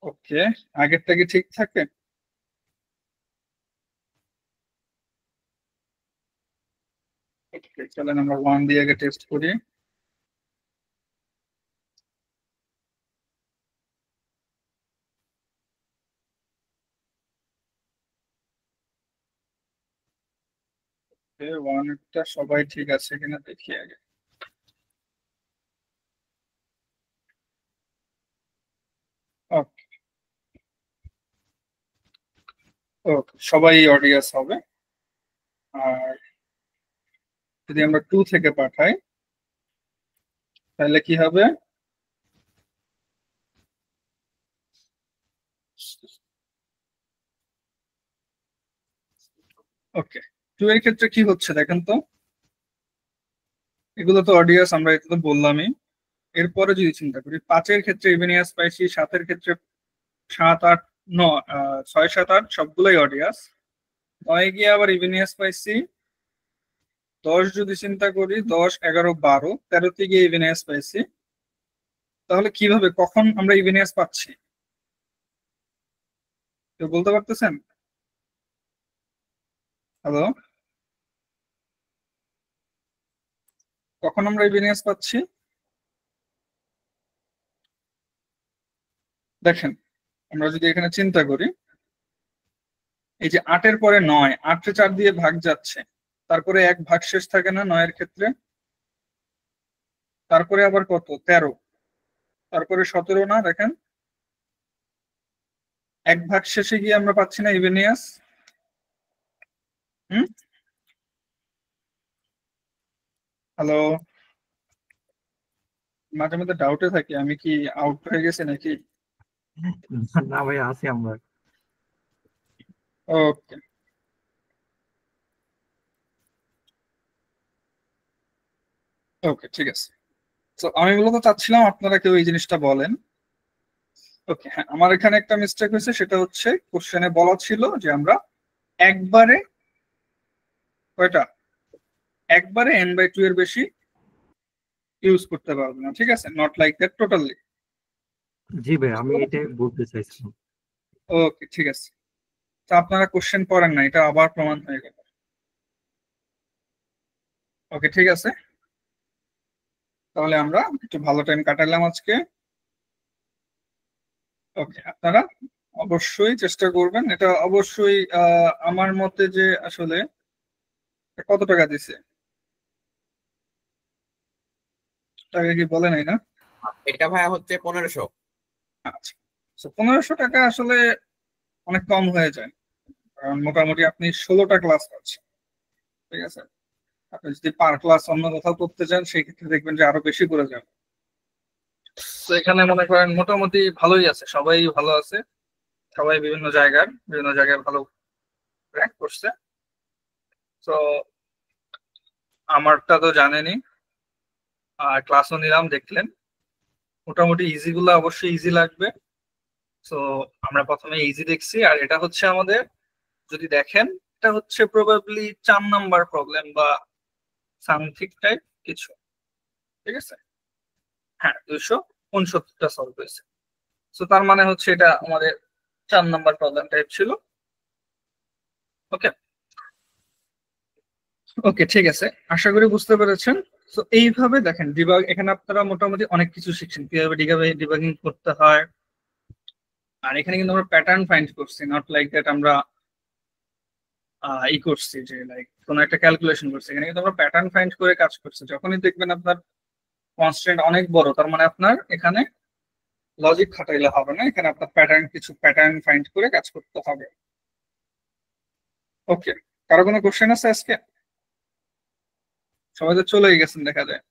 ওকে, আগেরটা কি ঠিক থাকে? চলেন আমরা 1 দিয়ে আগে টেস্ট করি। ওয়ানটা সবাই ঠিক আছে কিনা দেখি আগে। ওকে, ওকে, সবাই অডিয়ান্স হবে। আর যদি আমরা 2 থেকে পাঠাই তাহলে কি হবে? ওকে, 2 এর ক্ষেত্রে কি হচ্ছে দেখেন তো, এগুলো তো অডিয়াস আমরা এটা তো বললামই। এরপরে যদি চিন্তা করি 5 এর ক্ষেত্রে ইভেনিয়াস পাইছি, 7 এর ক্ষেত্রে 7, 8, 9, 6, 7, 8 সবগুলোই অডিয়াস। 9 গিয়ে আবার ইভেনিয়াস পাইছি 10, যদি চিন্তা করি 10, 11, 12, 13তে গিয়ে ইভেনিয়াস পাইছি। তাহলে কিভাবে কখন আমরা ইভেনিয়াস পাচ্ছি কেউ বলতে পারতেছেন? হ্যালো, কখন আমরা ইভেনিয়াস পাচ্ছি? দেখেন আমরা যদি এখানে চিন্তা করি, এই যে 8 এর পরে 9, 8 কে 4 দিয়ে ভাগ যাচ্ছে, তারপরে 1 ভাগ শেষ থাকে না 9 এর ক্ষেত্রে, তারপরে আবার কত 13, তারপরে 17 না, দেখেন 1 ভাগ শেষে গিয়ে আমরা পাচ্ছি না ইভেনিয়াস। হ্যালো, মাঝে মধ্যে ডাউটে থাকি আমি কি আউট হয়ে গেছি নাকি। না ভাই, আছি আমরা। ওকে, ওকে ঠিক আছে। তো আমি মূলত চাচ্ছিলাম আপনারা কেউ এই জিনিসটা বলেন। ওকে, হ্যাঁ, আমার এখানে একটা মিস্টেক হয়েছে, সেটা হচ্ছে কোশ্চেনে বলা ছিল যে আমরা একবারে কয়টা, একবারে n/2 এর বেশি ইউজ করতে পারবো না, ঠিক আছে, নট লাইক দ্যাট টোটালি। জি ভাই, আমি এটা বলতে চাইছিলাম। ওকে ঠিক আছে, তো আপনারা কোশ্চেন পড়েন না, এটা আবার প্রমাণ হয়ে গেল। ওকে ঠিক আছে, তাহলে আমরা একটু ভালো টাইম কাটালাম আজকে। ওকে, আপনারা অবশ্যই চেষ্টা করবেন, এটা অবশ্যই আমার মতে যে আসলে কত টাকা দিছে টাকা কি বলে নাই না? এটা ভাইয়া হচ্ছে 1500। আচ্ছা, 1500 টাকা আসলে অনেক কম হয়ে যায়, কারণ মোটামুটি আপনি 16টা ক্লাস পাচ্ছেন, ঠিক আছে। আপনি যদি পার ক্লাস অন্য কোথাও করতে চান সেই ক্ষেত্রে দেখবেন যে আরো বেশি করে যাবে। তো এখানে মনে করেন মোটামুটি ভালোই আছে, সবাই ভালো আছে, সবাই বিভিন্ন জায়গায় ভালো র্যাঙ্ক করছে। তো আমারটা তো জানেনই, আর ক্লাসও নিলাম, দেখলেন মোটামুটি ইজি গুলো অবশ্যই ইজি লাগবে। তো আমরা প্রথমে ইজি দেখছি, আর এটা হচ্ছে আমাদের, যদি দেখেন এটা হচ্ছে প্রবাবলি 4 নাম্বার প্রবলেম বা সামথিং টাইপ কিছু, ঠিক আছে। হ্যাঁ, 269টা সলভ হয়েছে। তো তার মানে হচ্ছে এটা আমাদের 4 নাম্বার প্রবলেম টাইপ ছিল। ওকে, ওকে ঠিক আছে, আশা করি বুঝতে পেরেছেন। তো এইভাবে দেখেন ডিবাগ, এখানে আপনারা মোটামুটি অনেক কিছু শিখছেন কিভাবে ডিবাগিং করতে হয়। আর এখানে কিন্তু আমরা প্যাটার্ন ফাইন্ড করছি, নট লাইক দ্যাট আমরা ই করছি যে লাইক কোনো একটা ক্যালকুলেশন করছি। এখানে কিন্তু আমরা প্যাটার্ন ফাইন্ড করে কাজ করছি। যখনই দেখবেন আপনার কনস্ট্যান্ট অনেক বড়, তার মানে আপনার এখানে লজিক খাটাইলে হবে না, এখানে আপনার কিছু প্যাটার্ন ফাইন্ড করে কাজ করতে হবে। ওকে, কারো কোনো কোশ্চেন আছে আজকে? সবাই তো চলেই গেছেন দেখা যায়।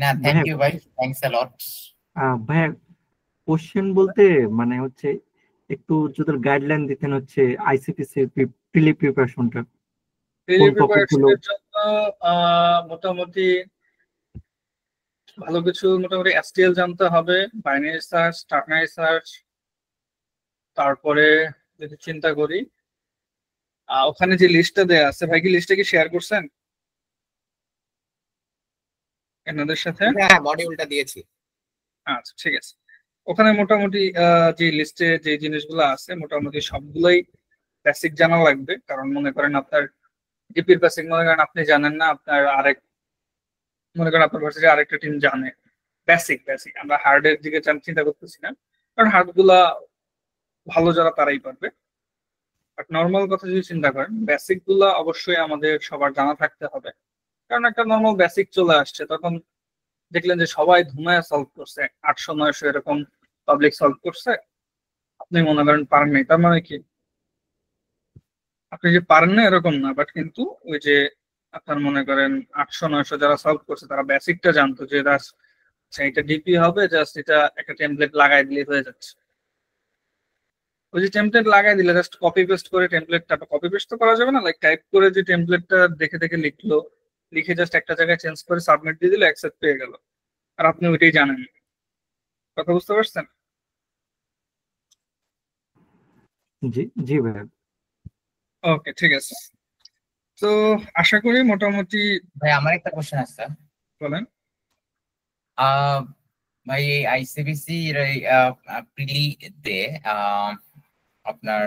না, থ্যাংক ইউ ভাই, থ্যাঙ্কস আ লট। ভাইয়া কোশ্চেন বলতে মানে হচ্ছে একটু যদি গাইডলাইন দিতেন, হচ্ছে আইসিপিসি প্রিলি প্রিপারেশনটা কোন টপিকগুলো। প্রিপারেশনের জন্য মোটামুটি ভালো কিছু, মোটামুটি এসটিএল জানতে হবে, বাইনারি সার্চ, টার্নারি সার্চ। তারপরে যদি চিন্তা করি ওখানে যে লিস্টটা দেয়া আছে, ভাই কি লিস্টটা কি শেয়ার করছেন এনাদের সাথে? হ্যাঁ, মডিউলটা দিয়েছি। আচ্ছা ঠিক আছে, ওখানে মোটামুটি যে লিস্টে যে জিনিসগুলো আছে মোটামুটি সবগুলোই বেসিক জানা লাগবে। কারণ মনে করেন আপনার ডিপির বেসিক মনে করেন আপনি জানেন না, আপনার মনে করেন আপনার ভার্সিটি আরেকটা টিম জানে। বেসিক বেসিক আমরা হার্ডের দিকে চিন্তা করতেছি না, কারণ হার্ড গুলা ভালো যারা তারাই পারবে। বাট নর্মাল কথা যদি চিন্তা করেন, বেসিক গুলা অবশ্যই আমাদের সবার জানা থাকতে হবে। কারণ একটা নর্মাল বেসিক চলে আসছে, তখন দেখলেন যে সবাই ধুমায় সলভ করছে, 800 900 এরকম পাবলিক সলভ করছে, আপনি মনে করেন পারেন নাই, তার মানে কি আপনি যে পারেন না এরকম না, বাট কিন্তু ওই যে আপনার মনে করেন 800 900 যারা সলভ করছে তারা বেসিকটা জানতো যে এটা ডিপি হবে, জাস্ট এটা একটা টেমপ্লেট লাগাই দিলে হয়ে যাচ্ছে। ওই যে টেমপ্লেট লাগাই দিলে জাস্ট কপি পেস্ট করে টেমপ্লেটটা কপি পেস্ট তো করা যাবে না, লাইক টাইপ করে যে টেমপ্লেটটা দেখে দেখে লিখলো, লিখে জাস্ট একটা জায়গায় চেঞ্জ করে সাবমিট দিয়ে দিলে অ্যাকসেপ্ট পেয়ে গেল, আর আপনি ওইটাই জানেন। কথা বুঝতে পারছেন? জি জি ভাইয়া। ওকে, ঠিক আছে। তো আশা করি মোটামুটি। ভাই আমার একটা কোশ্চেন আছে। বলেন। ভাই এই আইসিবিসি প্রিলিতে আপনার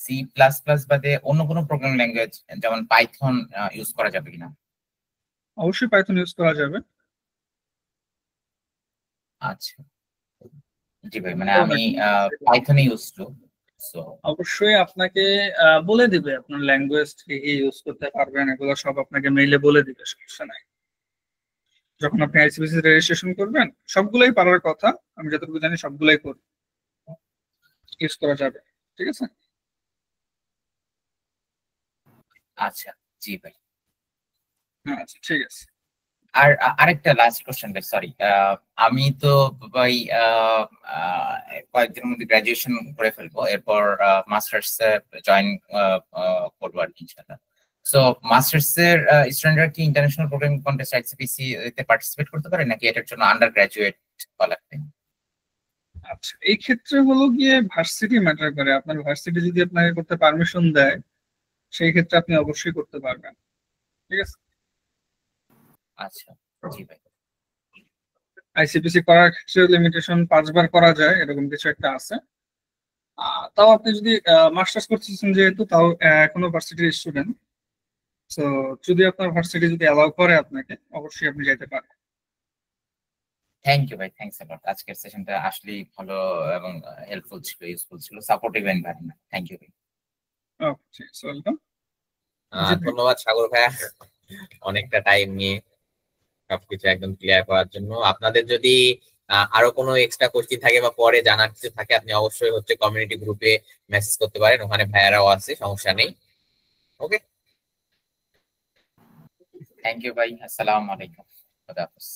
সি প্লাস প্লাস বাদে অন্য কোনো প্রোগ্রামিং ল্যাঙ্গুয়েজ যেমন পাইথন ইউজ করা যাবে কিনা? অবশ্যই পাইথন ইউজ করা যাবে। আচ্ছা জি ভাই, মানে আমি পাইথনে ইউজ টু, সো অবশ্যই আপনাকে বলে দিবে আপনার ল্যাঙ্গুয়েজ কি ইউজ করতে পারবেন, এগুলো সব আপনাকে মেইলে বলে দিবে, সমস্যা নাই। যখন আপনি আইসিবিসি রেজিস্ট্রেশন করবেন সবগুলোই পারার কথা, আমি যতটুকু জানি সবগুলোই করব, ইউজ করা যাবে। ঠিক আছে? আচ্ছা জি ভাই। আচ্ছা ঠিক আছে। আর আরেকটা লাস্ট কোশ্চেন ভাই, সরি। আমি তো ভাই কয়েকদিনের মধ্যে গ্রাজুয়েশন করে ফেলবো, এরপর মাস্টার্স জয়েন করবো আর কি ইনশাআল্লাহ। সো মাস্টার্স এর স্টুডেন্টরা কি ইন্টারন্যাশনাল প্রোগ্রামিং কন্টেস্ট আইসিপিসি তে পার্টিসিপেট করতে পারে, নাকি এটার জন্য আন্ডার গ্রাজুয়েট হওয়া লাগবে? আচ্ছা, এই ক্ষেত্রে হলো গিয়ে ভার্সিটি ম্যাটার করে। আপনার ভার্সিটি যদি আপনাকে করতে পারমিশন দেয় সেই ক্ষেত্রে আপনি অবশ্যই করতে পারবেন। ঠিক আছে? আচ্ছা জি ভাই। আইসিপিসি করার ক্ষেত্রে লিমিটেশন 5 বার করা যায়, এরকম কিছু একটা আছে। তাও আপনি যদি মাস্টার্স করতেছেন যেহেতু, তাও এখনো ভার্সিটির স্টুডেন্ট, তো যদি আপনার ভার্সিটি যদি অ্যালাউ করে আপনাকে, অবশ্যই আপনি যেতে পারেন। থ্যাংক ইউ ভাই, থ্যাংকস আ লট। আজকের সেশনটা আসলেই ভালো এবং হেল্পফুল ছিল, ইউজফুল ছিল, সাপোর্টিভ এনভায়রনমেন্ট। থ্যাংক ইউ ভাই। ওকে, ঠিক আছে, ওয়েলকাম। ধন্যবাদ সাগর ভাইয়া, অনেকটা টাইম নিয়ে সবকিছু একদম ক্লিয়ার করার জন্য। আপনাদের যদি আরো কোনো এক্সট্রা কোশ্চেন থাকে বা পরে জানার কিছু থাকে, আপনি অবশ্যই কমিউনিটি গ্রুপে মেসেজ করতে পারেন, ওখানে ভাইয়ারাও আছে, সমস্যা নেই। ওকে, থ্যাংক ইউ ভাই, আসসালামু আলাইকুম, খুদা হাফেজ।